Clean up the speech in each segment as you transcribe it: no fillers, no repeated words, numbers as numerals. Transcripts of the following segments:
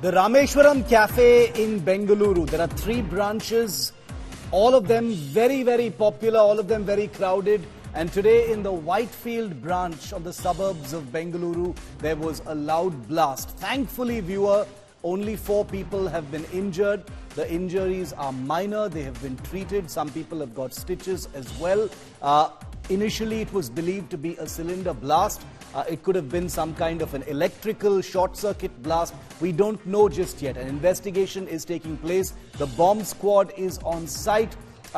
The Rameshwaram Cafe in Bengaluru. There are 3 branches, all of them very, very popular, all of them very crowded. And today in the Whitefield branch of the suburbs of Bengaluru, there was a loud blast. Thankfully, viewer, only 4 people have been injured. The injuries are minor. They have been treated. Some people have got stitches as well. Initially, it was believed to be a cylinder blast. It could have been some kind of an electrical short circuit blast. We don't know just yet. An investigation is taking place. The bomb squad is on site.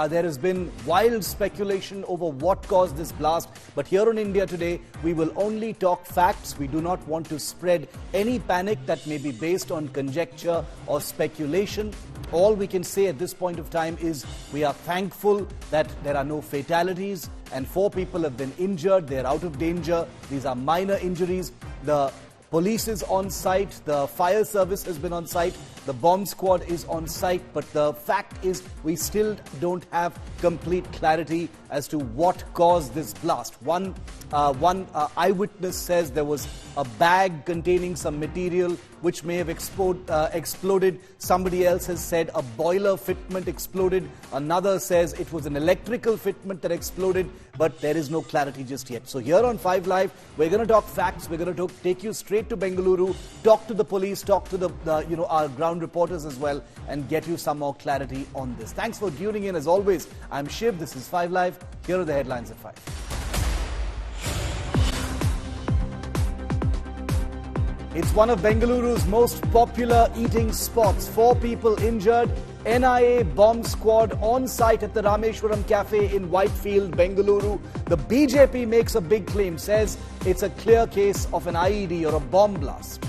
There has been wild speculation over what caused this blast. But here on India Today, we will only talk facts. We do not want to spread any panic that may be based on conjecture or speculation. All we can say at this point of time is we are thankful that there are no fatalities and 4 people have been injured. They are out of danger. These are minor injuries. The police is on site. The fire service has been on site. The bomb squad is on site. But the fact is we still don't have complete clarity as to what caused this blast. One eyewitness says there was a bag containing some material which may have exploded. Somebody else has said a boiler fitment exploded. Another says it was an electrical fitment that exploded, but there is no clarity just yet. So here on 5 Live, we're going to talk facts. We're going to take you straight to Bengaluru, talk to the police, talk to our ground reporters as well, and get you some more clarity on this. Thanks for tuning in. As always, I'm Shiv. This is 5 Live. Here are the headlines at 5. It's one of Bengaluru's most popular eating spots. 4 people injured. NIA bomb squad on site at the Rameshwaram Cafe in Whitefield, Bengaluru. The BJP makes a big claim, says it's a clear case of an IED or a bomb blast.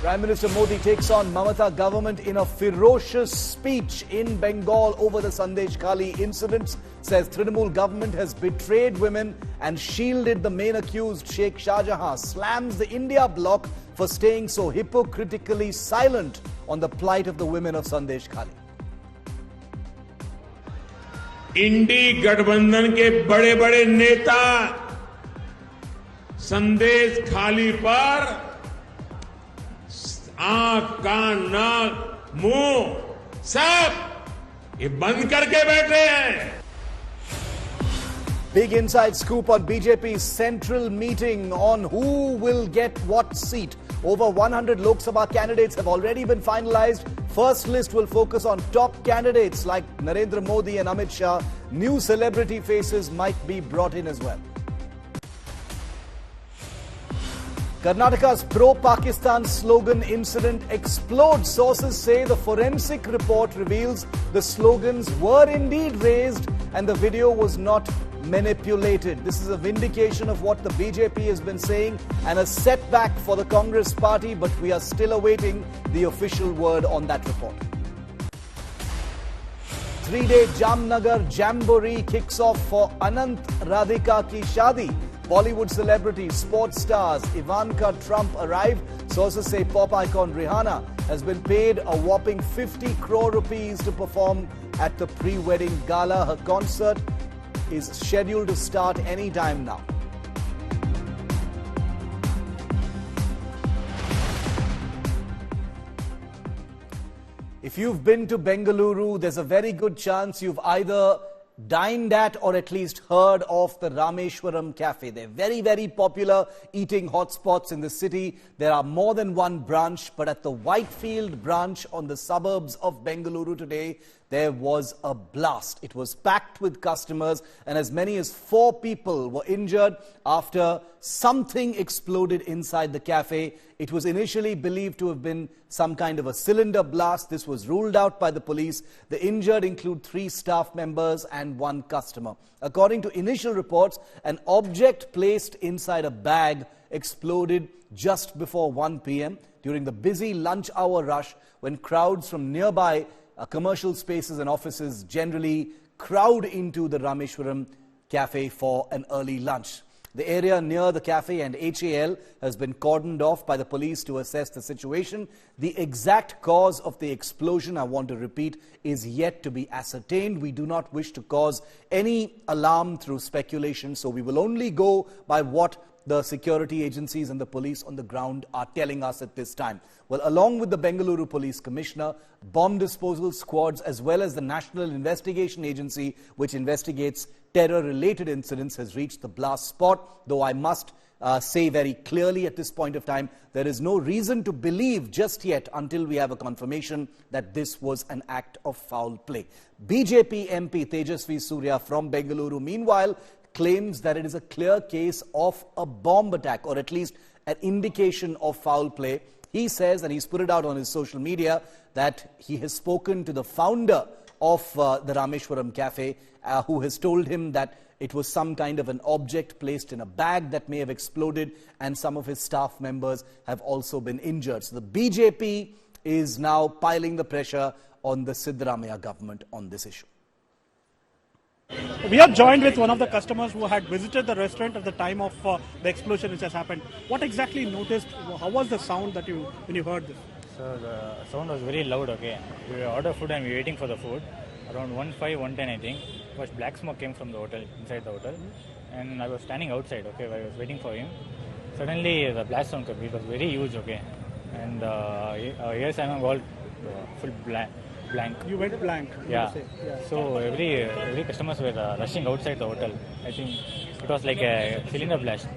Prime Minister Modi takes on Mamata government in a ferocious speech in Bengal over the Sandeshkhali incidents. Says Trinamool government has betrayed women and shielded the main accused Sheikh Shah Jahan. Slams the India bloc for staying so hypocritically silent on the plight of the women of Sandeshkhali. इंडी गठबंधन के बड़े-बड़े नेता संदेशखाली पर आंख, कान, नाक, मुंह सब ये बंद करके बैठे हैं. Big inside scoop on BJP's central meeting on who will get what seat. Over 100 Lok Sabha candidates have already been finalized. First list will focus on top candidates like Narendra Modi and Amit Shah. New celebrity faces might be brought in as well. Karnataka's pro-Pakistan slogan incident explodes. Sources say the forensic report reveals the slogans were indeed raised and the video was not manipulated. This is a vindication of what the BJP has been saying and a setback for the Congress party, but we are still awaiting the official word on that report. 3-day Jamnagar Jamboree kicks off for Anant Radhika Ki Shadi. Bollywood celebrities, sports stars, Ivanka Trump arrived. Sources say pop icon Rihanna has been paid a whopping 50 crore rupees to perform at the pre-wedding gala. Her concert is scheduled to start any time now. If you've been to Bengaluru, there's a very good chance you've either dined at or at least heard of the Rameshwaram Cafe. They're very, very popular eating hotspots in the city. There are more than one branch, but at the Whitefield branch on the suburbs of Bengaluru today, there was a blast. It was packed with customers and as many as 4 people were injured after something exploded inside the cafe. It was initially believed to have been some kind of a cylinder blast. This was ruled out by the police. The injured include 3 staff members and 1 customer. According to initial reports, an object placed inside a bag exploded just before 1 p.m. during the busy lunch hour rush when crowds from nearby commercial spaces and offices generally crowd into the Rameshwaram Cafe for an early lunch. The area near the cafe and HAL has been cordoned off by the police to assess the situation. The exact cause of the explosion, I want to repeat, is yet to be ascertained. We do not wish to cause any alarm through speculation, so we will only go by what the security agencies and the police on the ground are telling us at this time. Well, along with the Bengaluru Police Commissioner, bomb disposal squads as well as the National Investigation Agency, which investigates terror-related incidents, has reached the blast spot, though I must say very clearly at this point of time, there is no reason to believe just yet until we have a confirmation that this was an act of foul play. BJP MP Tejasvi Surya from Bengaluru, meanwhile, claims that it is a clear case of a bomb attack, or at least an indication of foul play. He says, and he's put it out on his social media, that he has spoken to the founder of the Rameshwaram Cafe, who has told him that it was some kind of an object placed in a bag that may have exploded, and some of his staff members have also been injured. So the BJP is now piling the pressure on the Siddaramaiah government on this issue. We are joined with one of the customers who had visited the restaurant at the time of the explosion which has happened. What exactly you noticed? How was the sound that when you heard this? So the sound was very loud, okay. We ordered food and we were waiting for the food. Around 1:05, 1:10 I think. Because black smoke came from the hotel, inside the hotel. And I was standing outside, okay, I was waiting for him. Suddenly the blast sound came. It was very huge, okay. And yes, I'm all full blank. You went blank. Yeah. So every customers were rushing outside the hotel. I think it was like a cylinder blast.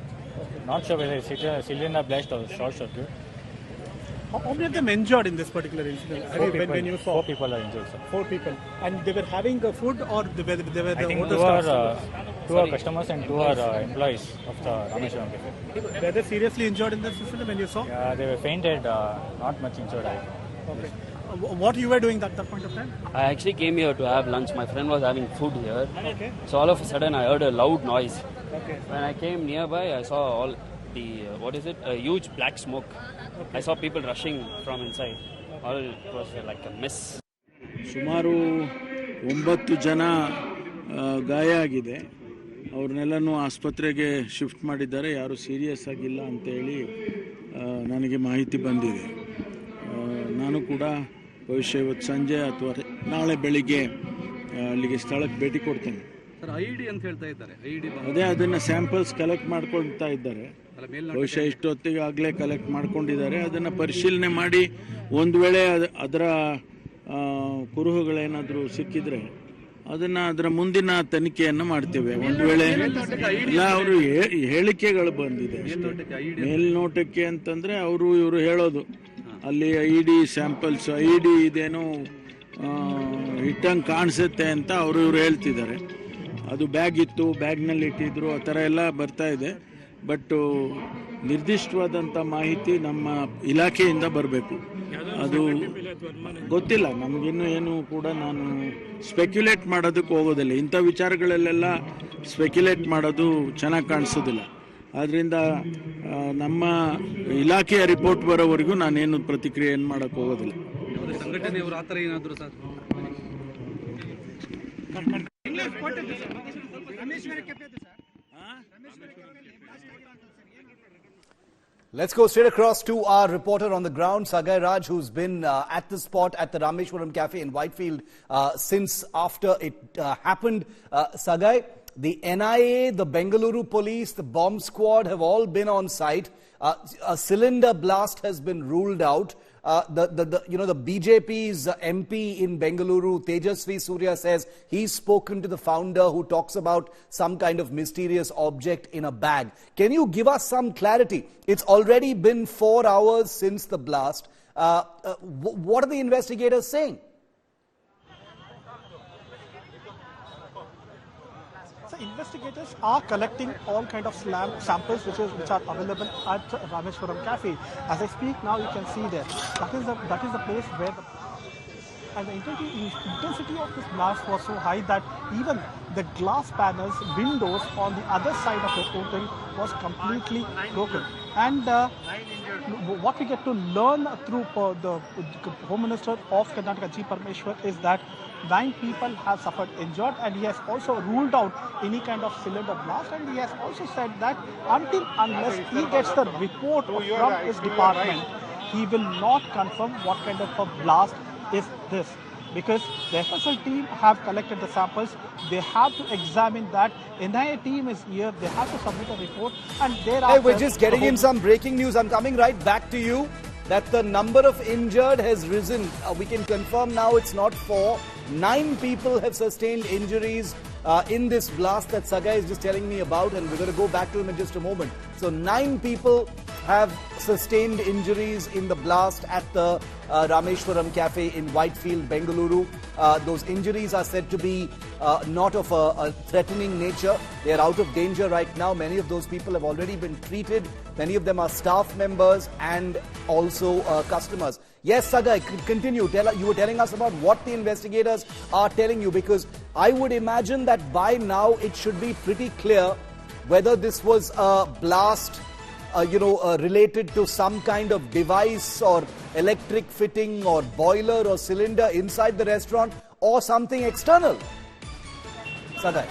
Not sure whether it's a cylinder blast or short circuit. How many of them injured in this particular incident? When you saw? 4 people are injured, sir. 4 people. And they were having food, or they were the I think hotel 2 staff? are 2 are customers and 2 are employees of the Rameshwaram Cafe. Were they seriously injured in this incident when you saw? Yeah, they were fainted, not much injured. Okay. What you were doing at that point of time? I actually came here to have lunch. My friend was having food here. Okay. So all of a sudden I heard a loud noise. Okay. When I came nearby, I saw all the, a huge black smoke. Okay. I saw people rushing from inside. All it was like a mess. ಸುಮಾರು 9 ಜನ ಗಾಯ ಆಗಿದೆ. ಅವ್ರನ್ನೆಲ್ಲನೂ ಆಸ್ಪತ್ರೆಗೆ shift ಮಾಡಿದ್ದಾರೆ. ಯಾರು serious ಆಗಿಲ್ಲ ಅಂತೇಳಿ ನನಗೆ ಮಾಹಿತಿ ಬಂದಿದೆ. ನಾನು ಕೂಡ ಬಹುಶಃ ಇವತ್ತು ಸಂಜೆ ಅಥವಾ ನಾಳೆ ಬೆಳಿಗ್ಗೆ ಅಲ್ಲಿಗೆ ಸ್ಥಳಕ್ಕೆ ಭೇಟಿ ಕೊಡ್ತೇನೆ. ಸರ್ ಐಡಿ ಅಂತ ಹೇಳ್ತಾ ಇದ್ದಾರೆ. ಅದೇ ಅದನ್ನು ಸ್ಯಾಂಪಲ್ಸ್ ಕಲೆಕ್ಟ್ ಮಾಡ್ಕೊಳ್ತಾ ಇದ್ದಾರೆ. ಬಹುಶಃ ಇಷ್ಟೊತ್ತಿಗೆ ಆಗಲೇ ಕಲೆಕ್ಟ್ ಮಾಡ್ಕೊಂಡಿದ್ದಾರೆ. ಅದನ್ನು ಪರಿಶೀಲನೆ ಮಾಡಿ ಒಂದು ವೇಳೆ ಅದರ ಕುರುಹುಗಳೇನಾದರೂ ಸಿಕ್ಕಿದ್ರೆ ಅದರ ಮುಂದಿನ ತನಿಖೆಯನ್ನು ಮಾಡ್ತೇವೆ. ಒಂದು ವೇಳೆ ಇಲ್ಲ ಅವರು ಹೇಳಿಕೆಗಳು ಬಂದಿದೆ ಮೇಲ್ನೋಟಕ್ಕೆ ಅಂತಂದರೆ ಇವರು ಹೇಳೋದು ಅಲ್ಲಿ ಐಡಿ ಸ್ಯಾಂಪಲ್ಸ್ ಐಡಿ ಇದೇನೋ ಇಟ್ಟಂಗೆ ಕಾಣಿಸುತ್ತೆ ಅಂತ ಇವರು ಹೇಳ್ತಿದ್ದಾರೆ. ಅದು ಬ್ಯಾಗ್ ಇತ್ತು, ಬ್ಯಾಗ್ನಲ್ಲಿ ಇಟ್ಟಿದ್ರು, ಆ ಥರ ಎಲ್ಲ ಬರ್ತಾ ಇದೆ. ಬಟ್ ನಿರ್ದಿಷ್ಟವಾದಂಥ ಮಾಹಿತಿ ನಮ್ಮ ಇಲಾಖೆಯಿಂದ ಬರಬೇಕು. ಅದು ಗೊತ್ತಿಲ್ಲ ನಮಗಿನ್ನೂ ಏನು ಕೂಡ. ನಾನು ಸ್ಪೆಕ್ಯುಲೇಟ್ ಮಾಡೋದಕ್ಕೆ ಹೋಗೋದಿಲ್ಲ. ಇಂಥ ವಿಚಾರಗಳಲ್ಲೆಲ್ಲ ಸ್ಪೆಕ್ಯುಲೇಟ್ ಮಾಡೋದು ಚೆನ್ನಾಗಿ ಕಾಣಿಸೋದಿಲ್ಲ. ಆದ್ದರಿಂದ ನಮ್ಮ ಇಲಾಖೆಯ ರಿಪೋರ್ಟ್ ಬರೋವರೆಗೂ ನಾನೇನು ಪ್ರತಿಕ್ರಿಯೆಯನ್ನು ಮಾಡೋಕ್ಕೆ ಹೋಗೋದಿಲ್ಲ. ಸಂಘಟನೆಯವರು ಆ ಥರ ಏನಾದರೂ sir Let's go straight across to our reporter on the ground, Sagai Raj, who's been at the spot at the Rameshwaram Cafe in Whitefield since after it happened. Sagai, the NIA, the Bengaluru police, the bomb squad have all been on site. A cylinder blast has been ruled out. The BJP's MP in Bengaluru, Tejasvi Surya, says he's spoken to the founder who talks about some kind of mysterious object in a bag. Can you give us some clarity? It's already been 4 hours since the blast. What are the investigators saying? So investigators are collecting all kind of samples which are available at Rameshwaram Cafe. As I speak now, you can see there. That is the place where the intensity of this blast was so high that even the glass panels, windows on the other side of the hotel was completely broken. And what we get to learn through the Home Minister of Karnataka, Parameshwara, is that 9 people have suffered injured, and he has also ruled out any kind of cylinder blast, and he has also said that unless he gets the report from his department, he will not confirm what kind of a blast is this. because the FSL team have collected the samples. They have to examine that. NIA team is here. They have to submit a report, and thereafter. Hey, we're just getting in some breaking news. I'm coming right back to you. That the number of injured has risen. We can confirm now it's not 4. 9 people have sustained injuries in this blast that Sagai is just telling me about, and we're going to go back to him in just a moment. So 9 people have sustained injuries in the blast at the Rameshwaram Cafe in Whitefield, Bengaluru. Those injuries are said to be not of a threatening nature. They are out of danger right now. Many of those people have already been treated. Many of them are staff members and also customers. Yes, Sagai, continue. You were telling us about what the investigators are telling you, because I would imagine that by now it should be pretty clear whether this was a blast related to some kind of device or electric fitting or boiler or cylinder inside the restaurant or something external. Sagai.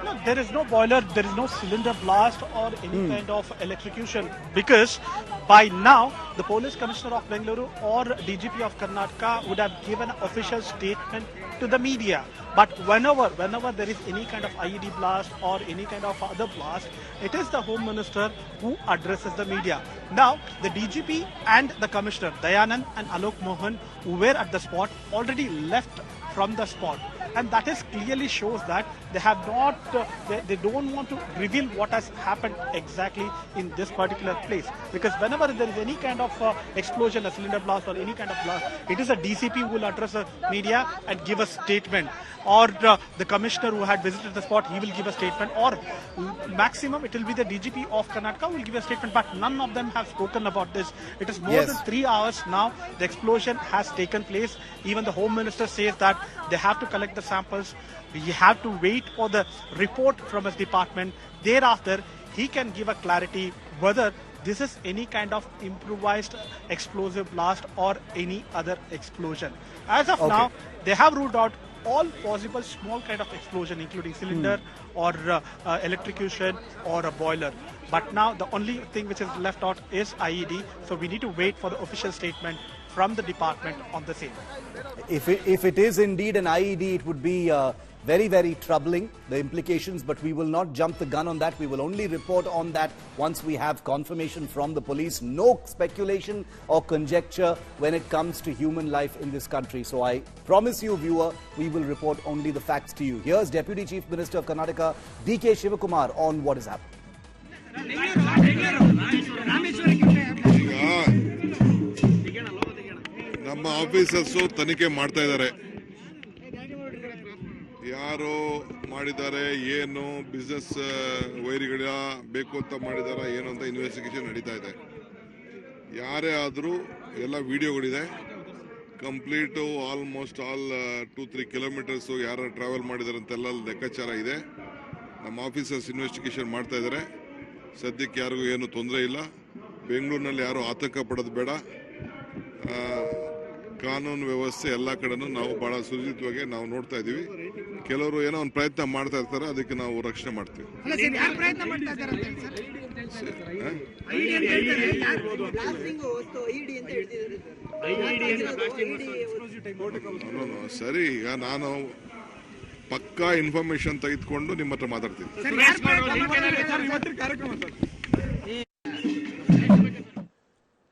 No, there is no boiler, there is no cylinder blast or any kind of electrocution, because by now the Police Commissioner of Bengaluru or DGP of Karnataka would have given an official statement to the media. But whenever there is any kind of IED blast or any kind of other blast, it is the Home Minister who addresses the media. Now, the DGP and the Commissioner, Dayanand and Alok Mohan, who were at the spot, already left from the spot. And that is clearly shows that they have not, they don't want to reveal what has happened exactly in this particular place. Because whenever there is any kind of explosion, a cylinder blast or any kind of blast, it is a DCP who will address the media and give a statement. Or the commissioner who had visited the spot, he will give a statement. Or maximum, it will be the DGP of Karnataka who will give a statement. But none of them have spoken about this. It is more than 3 hours now. The explosion has taken place. Even the Home Minister says that they have to collect the samples. We have to wait for the report from his department. Thereafter, he can give a clarity whether this is any kind of improvised explosive blast or any other explosion. As of now, they have ruled out all possible small kind of explosion, including cylinder or electrocution or a boiler. But now the only thing which is left out is IED. So we need to wait for the official statement from the department on the same. If it is indeed an IED, it would be very, very troubling, the implications, but we will not jump the gun on that. We will only report on that once we have confirmation from the police. No speculation or conjecture when it comes to human life in this country. So I promise you, viewer, we will report only the facts to you. Here's Deputy Chief Minister of Karnataka, D.K. Shivakumar, on what has happened. ನಮ್ಮ officers ತನಿಖೆ ಮಾಡ್ತಾ ಇದ್ದಾರೆ. ಯಾರು ಮಾಡಿದ್ದಾರೆ, ಏನು business ವೈರಿಗಳ ಬೇಕು ಅಂತ ಮಾಡಿದಾರ, ಏನು ಅಂತ ಇನ್ವೆಸ್ಟಿಗೇಷನ್ ನಡೀತಾ ಇದೆ. ಯಾರೇ ಆದರೂ ಎಲ್ಲ ವಿಡಿಯೋಗಳಿದೆ. ಕಂಪ್ಲೀಟು ಆಲ್ಮೋಸ್ಟ್ ಆಲ್ 2-3 ಕಿಲೋಮೀಟರ್ಸು ಯಾರು ಟ್ರಾವೆಲ್ ಮಾಡಿದಾರೆ ಅಂತೆಲ್ಲ ಲೆಕ್ಕಾಚಾರ ಇದೆ. ನಮ್ಮ ಆಫೀಸರ್ಸ್ ಇನ್ವೆಸ್ಟಿಗೇಷನ್ ಮಾಡ್ತಾ ಇದ್ದಾರೆ. ಸದ್ಯಕ್ಕೆ ಯಾರಿಗೂ ಏನು ತೊಂದರೆ ಇಲ್ಲ. ಬೆಂಗಳೂರಿನಲ್ಲಿ ಯಾರು ಆತಂಕ ಪಡೋದು ಬೇಡ. ಕಾನೂನು ವ್ಯವಸ್ಥೆ ಎಲ್ಲ ಕಡೆನೂ ನಾವು ಬಹಳ ಸುರಕ್ಷಿತವಾಗಿ ನಾವು ನೋಡ್ತಾ ಇದ್ದೀವಿ. ಕೆಲವರು ಏನೋ ಒಂದು ಪ್ರಯತ್ನ ಮಾಡ್ತಾ ಇರ್ತಾರೆ, ಅದಕ್ಕೆ ನಾವು ರಕ್ಷಣೆ ಮಾಡ್ತೀವಿ. ಸರಿ, ಈಗ ನಾನು ಪಕ್ಕಾ ಇನ್ಫಾರ್ಮೇಶನ್ ತೆಗೆದುಕೊಂಡು ನಿಮ್ಮ ಹತ್ರ ಮಾತಾಡ್ತೀನಿ.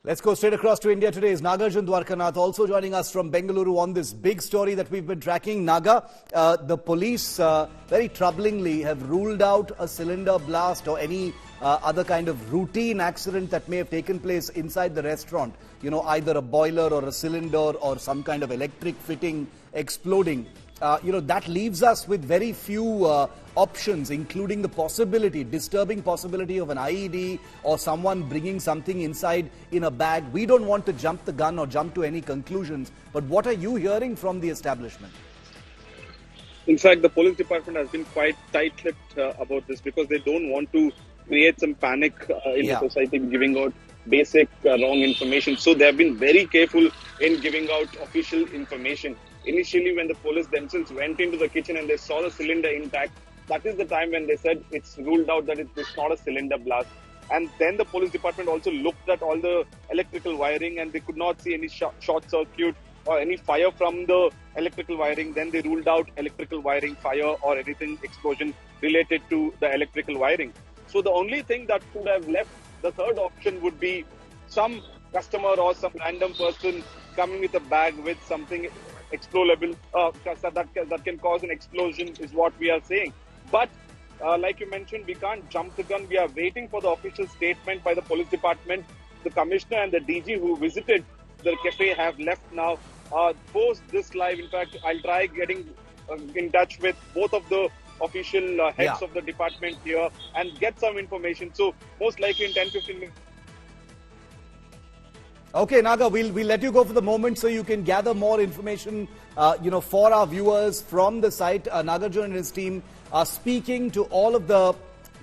Let's go straight across to India today. Is Nagarjun Dwarkanath also joining us from Bengaluru on this big story that we've been tracking. Naga, the police very troublingly have ruled out a cylinder blast or any other kind of routine accident that may have taken place inside the restaurant. You know, either a boiler or a cylinder or some kind of electric fitting exploding. That leaves us with very few options, including the possibility, disturbing possibility of an IED or someone bringing something inside in a bag. We don't want to jump the gun or jump to any conclusions, but what are you hearing from the establishment? In fact, the police department has been quite tight-lipped about this because they don't want to create some panic in the society, giving out basic wrong information. So they have been very careful in giving out official information. Initially, when the police themselves went into the kitchen and they saw the cylinder intact, that is the time when they said it's ruled out that it's not a cylinder blast. And then the police department also looked at all the electrical wiring and they could not see any short circuit or any fire from the electrical wiring. Then they ruled out electrical wiring fire or anything explosion related to the electrical wiring. So the only thing that could have left, the third option would be some customer or some random person coming with a bag with something explodable that can cause an explosion is what we are saying. But like you mentioned, we can't jump the gun. We are waiting for the official statement by the police department. The commissioner and the DG who visited the cafe have left now. Post this live, in fact, I'll try getting in touch with both of the official heads of the department here and get some information. So most likely in 10-15 minutes. Okay, Naga, we'll let you go for the moment so you can gather more information, for our viewers from the site. Nagarjun and his team are speaking to all of the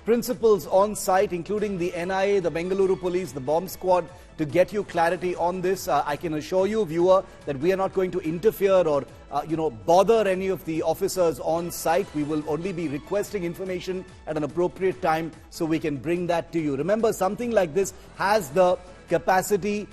principals on site, including the NIA, the Bengaluru police, the bomb squad, to get you clarity on this. I can assure you, viewer, that we are not going to interfere or, bother any of the officers on site. We will only be requesting information at an appropriate time so we can bring that to you. Remember, something like this has the capacity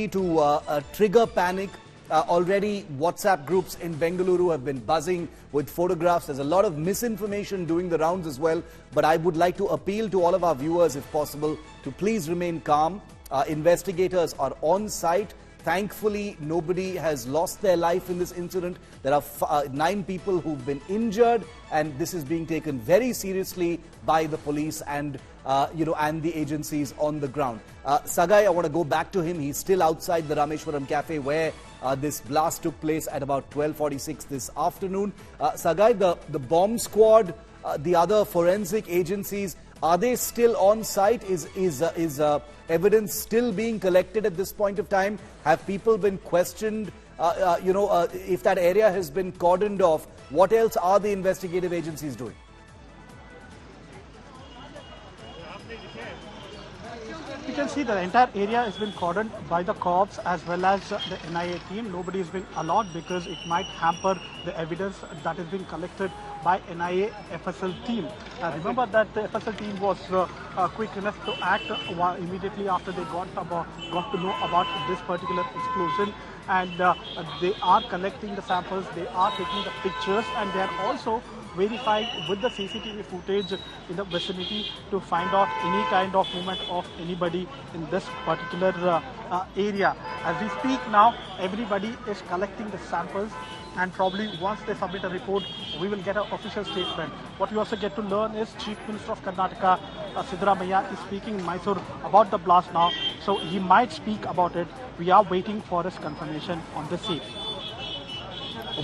to trigger panic. Already WhatsApp groups in Bengaluru have been buzzing with photographs. There's a lot of misinformation doing the rounds as well. But I would like to appeal to all of our viewers, if possible, to please remain calm. Investigators are on site. Thankfully, nobody has lost their life in this incident. There are 9 people who've been injured, and this is being taken very seriously by the police and and the agencies on the ground. Sagai, I want to go back to him. He's still outside the Rameshwaram Cafe where this blast took place at about 12:46 this afternoon. Sagai, the bomb squad, the other forensic agencies, are they still on site? Is evidence still being collected at this point of time? Have people been questioned? If that area has been cordoned off, what else are the investigative agencies doing? You can see the entire area has been cordoned by the cops as well as the NIA team. Nobody has been allowed because it might hamper the evidence that is being collected by NIA FSL team. Remember that the FSL team was quick enough to act immediately after they got to know about this particular explosion, and they are collecting the samples, they are taking the pictures, and they are also verifying with the CCTV footage in the vicinity to find out any kind of movement of anybody in this particular area. As we speak now, everybody is collecting the samples, and probably once they submit a report, we will get an official statement. What we also get to learn is Chief Minister of Karnataka, Siddaramaiah, is speaking in Mysore about the blast now, so he might speak about it. We are waiting for his confirmation on the scene.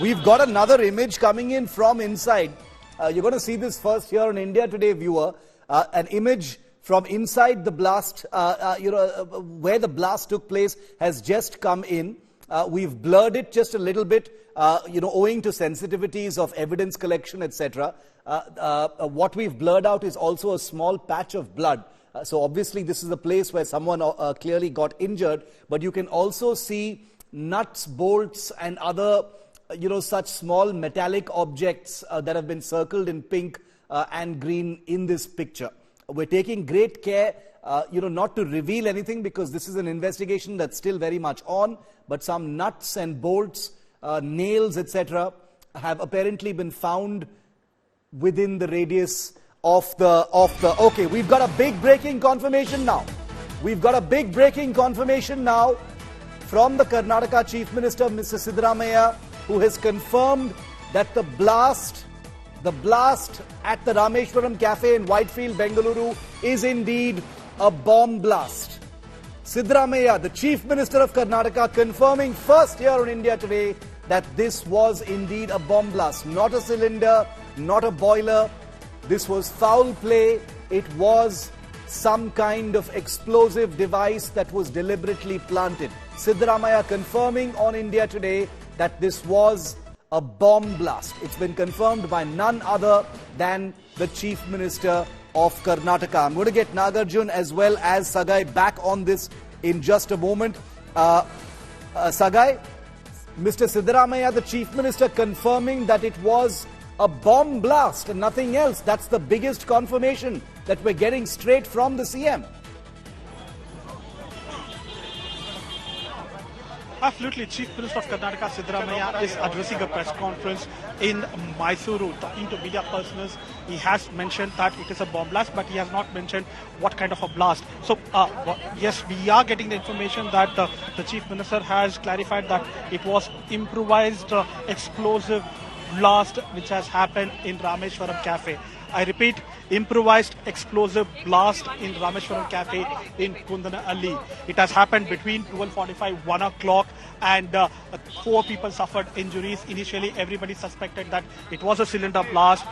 We've got another image coming in from inside. You're going to see this first here on India Today, viewer. An image from inside the blast, where the blast took place, has just come in. We've blurred it just a little bit, owing to sensitivities of evidence collection, etc. What we've blurred out is also a small patch of blood. So obviously this is a place where someone clearly got injured, but you can also see nuts, bolts and other such small metallic objects that have been circled in pink and green in this picture. We're taking great care, not to reveal anything because this is an investigation that's still very much on, but some nuts and bolts, nails, etc. have apparently been found within the radius of the... Okay, we've got a big breaking confirmation now. We've got a big breaking confirmation now from the Karnataka Chief Minister, Mr. Siddaramaiah, who has confirmed that the blast at the Rameshwaram Cafe in Whitefield, Bengaluru, is indeed a bomb blast. Siddaramaiah, the Chief Minister of Karnataka, confirming first here on India Today that this was indeed a bomb blast. Not a cylinder, not a boiler. This was foul play. It was some kind of explosive device that was deliberately planted. Siddaramaiah confirming on India Today that this was a bomb blast. It's been confirmed by none other than the Chief Minister of Karnataka. I'm going to get Nagarjun as well as Sagai back on this in just a moment. Sagai, Mr. Siddaramaiah, the Chief Minister, confirming that it was a bomb blast and nothing else. That's the biggest confirmation that we're getting straight from the CM. Absolutely. Chief Minister of Karnataka, Siddaramaiah, is addressing a press conference in Mysuru, talking to media persons. He has mentioned that it is a bomb blast, but he has not mentioned what kind of a blast. So, yes, we are getting the information that the Chief Minister has clarified that it was improvised explosive blast which has happened in Rameshwaram Cafe. I repeat, improvised explosive blast in Rameshwaram Cafe in Kundanalli. It has happened between 12:45, 1 o'clock, and 4 people suffered injuries. Initially, everybody suspected that it was a cylinder blast.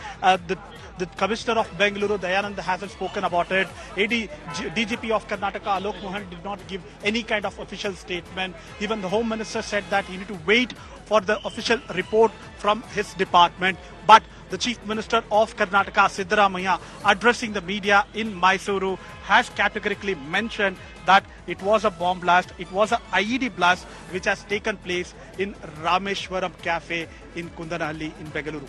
The Commissioner of Bengaluru, Dayanand, hasn't spoken about it. DGP of Karnataka, Alok Mohan, did not give any kind of official statement. Even the Home Minister said that he need to wait for the official report from his department. But the Chief Minister of Karnataka, Siddaramaiah, addressing the media in Mysuru, has categorically mentioned that it was a bomb blast, it was an IED blast which has taken place in Rameshwaram Cafe in Kundanalli in Bengaluru.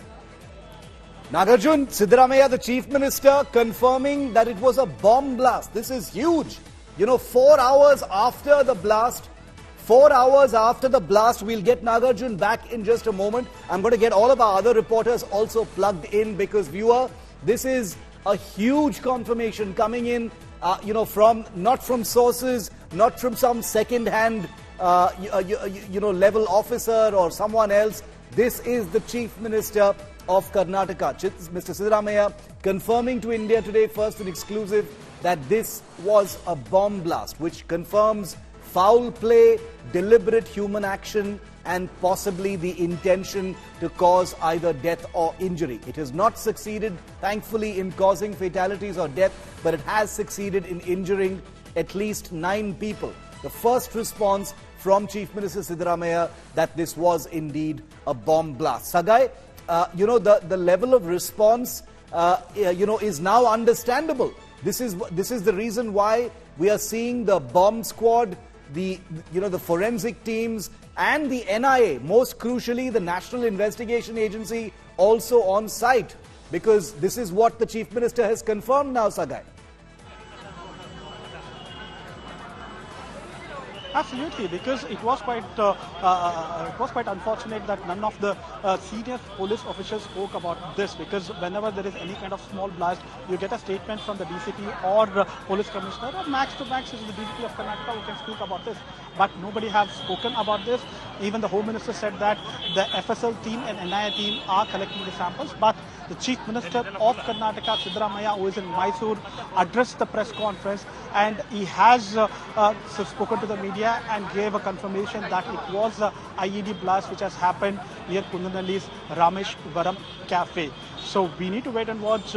Nagarjun, Siddaramaiah, the Chief Minister, confirming that it was a bomb blast. This is huge. 4 hours after the blast, 4 hours after the blast, we'll get Nagarjun back in just a moment. I'm going to get all of our other reporters also plugged in because, viewer, this is a huge confirmation coming in, from not from sources, not from some second-hand, level officer or someone else. This is the Chief Minister of Karnataka, Mr. Siddaramaiah, confirming to India today, first and exclusive, that this was a bomb blast, which confirms foul play, deliberate human action, and possibly the intention to cause either death or injury. It has not succeeded, thankfully, in causing fatalities or death, but it has succeeded in injuring at least 9 people. The first response from Chief Minister Siddaramaiah that this was indeed a bomb blast. Sagai, the level of response, is now understandable. This is the reason why we are seeing the bomb squad, the forensic teams, and the NIA, most crucially the National Investigation Agency, also on site, because this is what the Chief Minister has confirmed now, Sagai. Absolutely, because it was quite unfortunate that none of the senior police officials spoke about this, because whenever there is any kind of small blast, you get a statement from the DCP or police commissioner, or max to max is the DGP of Karnataka who can speak about this. But nobody has spoken about this. Even the Home Minister said that the FSL team and NIA team are collecting the samples, but the Chief Minister of Karnataka, Siddaramaiah, who is in Mysore, addressed the press conference, and he has spoken to the media and gave a confirmation that it was a IED blast which has happened near Kundanalli's Rameshwaram Cafe. So we need to wait and watch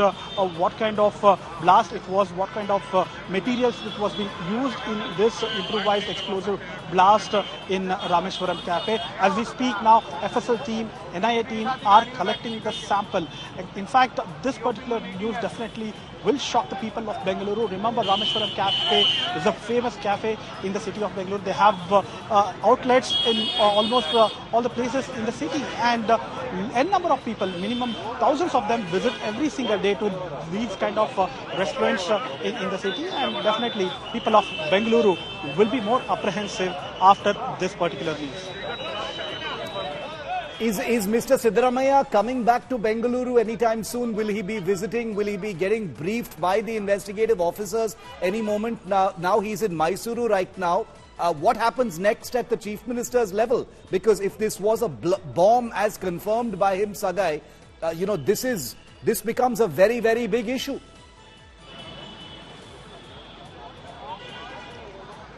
what kind of blast it was, what kind of materials it was being used in this improvised explosive blast in Rameshwaram Cafe. As we speak now, FSL team, NIA team are collecting the sample. In fact, this particular news definitely will shock the people of Bengaluru. Remember, Rameshwaram Cafe is a famous cafe in the city of Bengaluru. They have outlets in almost all the places in the city, and n number of people, minimum thousands of them, visit every single day to these kind of restaurants in the city, and definitely people of Bengaluru will be more apprehensive after this particular news. Is Mr. Siddaramaiah coming back to Bengaluru anytime soon? Will he be visiting? Will he be getting briefed by the investigative officers any moment? Now he's in Mysuru right now. What happens next at the Chief Minister's level? Because if this was a bomb as confirmed by him, Sagai, this becomes a very, very big issue.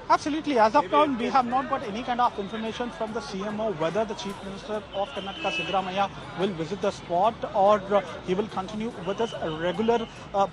Absolutely. As of now, we have not got any kind of information from the CMO whether the Chief Minister of Karnataka, Siddaramaiah, will visit the spot or he will continue with his regular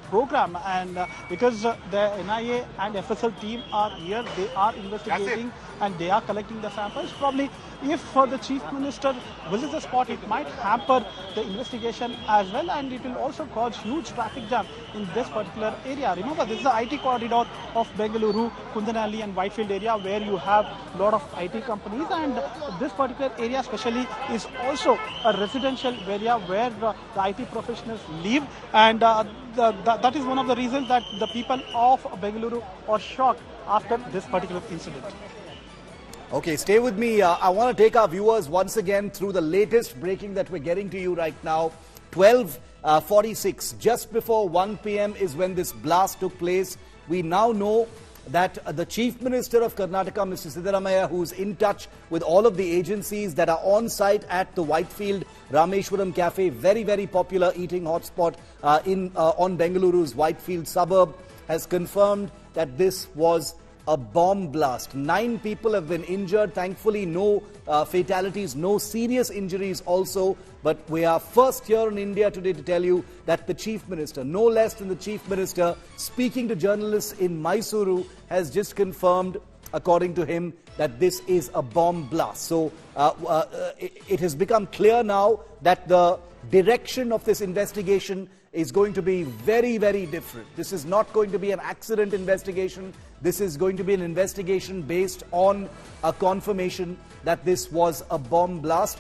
program. And because the NIA and FSL team are here, they are investigating and they are collecting the samples. Probably if the Chief Minister visits the spot, it might hamper the investigation as well, and it will also cause huge traffic jam in this particular area. Remember, this is the IT corridor of Bengaluru, Kundanalli and Whitefield area where you have a lot of IT companies, and this particular area especially is also a residential area where the IT professionals live, and that is one of the reasons that the people of Bengaluru are shocked after this particular incident. Okay, stay with me. I want to take our viewers once again through the latest breaking that we're getting to you right now. 12:46, just before 1 p.m. is when this blast took place. We now know that the Chief Minister of Karnataka, Mr. Siddaramaiah, who's in touch with all of the agencies that are on site at the Whitefield Rameshwaram Cafe, very, very popular eating hotspot on Bengaluru's Whitefield suburb, has confirmed that this was a bomb blast. 9 people have been injured. Thankfully, no fatalities, no serious injuries also. But we are first here in India today to tell you that the Chief Minister, no less than the Chief Minister, speaking to journalists in Mysuru, has just confirmed, according to him, that this is a bomb blast. So it has become clear now that the direction of this investigation is going to be very, very different. This is not going to be an accident investigation. This is going to be an investigation based on a confirmation that this was a bomb blast.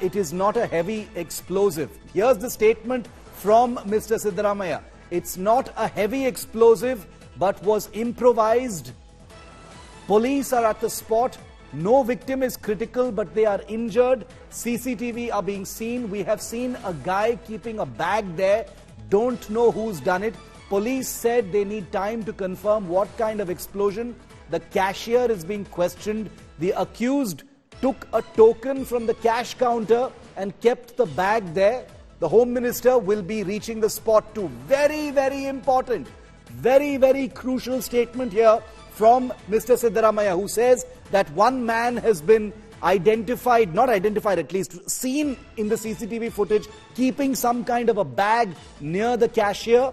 It is not a heavy explosive. Here's the statement from Mr. Siddaramaiah. It's not a heavy explosive, but was improvised. Police are at the spot. No victim is critical, but they are injured. CCTV are being seen. We have seen a guy keeping a bag there. Don't know who's done it. Police said they need time to confirm what kind of explosion. The cashier is being questioned. The accused took a token from the cash counter and kept the bag there. The Home Minister will be reaching the spot too. Very, very important, very, very crucial statement here from Mr. Siddaramaiah, who says that one man has been identified, not identified at least, seen in the CCTV footage keeping some kind of a bag near the cashier.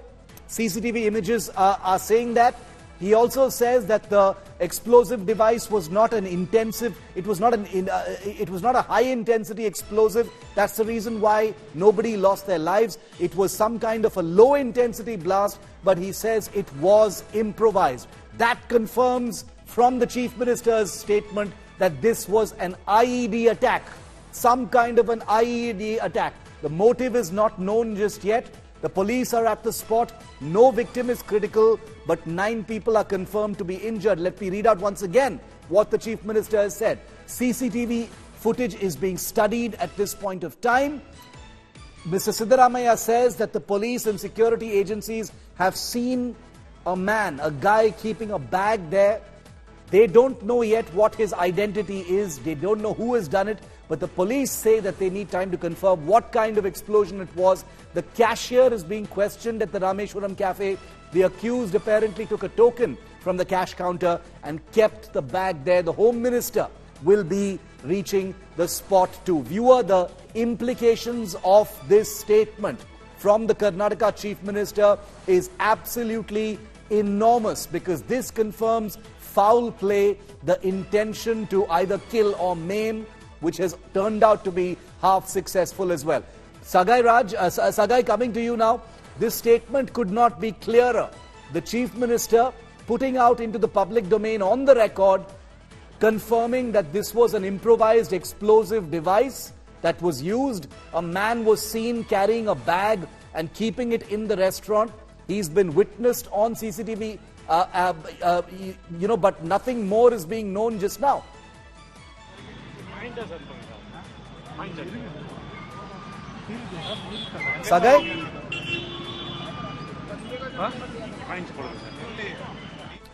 CCTV images are saying that. He also says that the explosive device was not an intensive, it was not a high intensity explosive. That's the reason why nobody lost their lives. It was some kind of a low intensity blast, but he says it was improvised. That confirms from the Chief Minister's statement that this was an IED attack, some kind of an IED attack. The motive is not known just yet. The police are at the spot. No victim is critical, but 9 people are confirmed to be injured. Let me read out once again what the Chief Minister has said. CCTV footage is being studied at this point of time. Mr. Siddaramaiah says that the police and security agencies have seen a man, a guy keeping a bag there. They don't know yet what his identity is. They don't know who has done it. But the police say that they need time to confirm what kind of explosion it was. The cashier is being questioned at the Rameshwaram Cafe. The accused apparently took a token from the cash counter and kept the bag there. The Home Minister will be reaching the spot too. Viewer, the implications of this statement from the Karnataka Chief Minister is absolutely enormous, because this confirms foul play, the intention to either kill or maim, which has turned out to be half successful as well. Sagai, coming to you now. This statement could not be clearer. The Chief Minister putting out into the public domain on the record, confirming that this was an improvised explosive device that was used. A man was seen carrying a bag and keeping it in the restaurant. He's been witnessed on CCTV, but nothing more is being known just now. Sagai?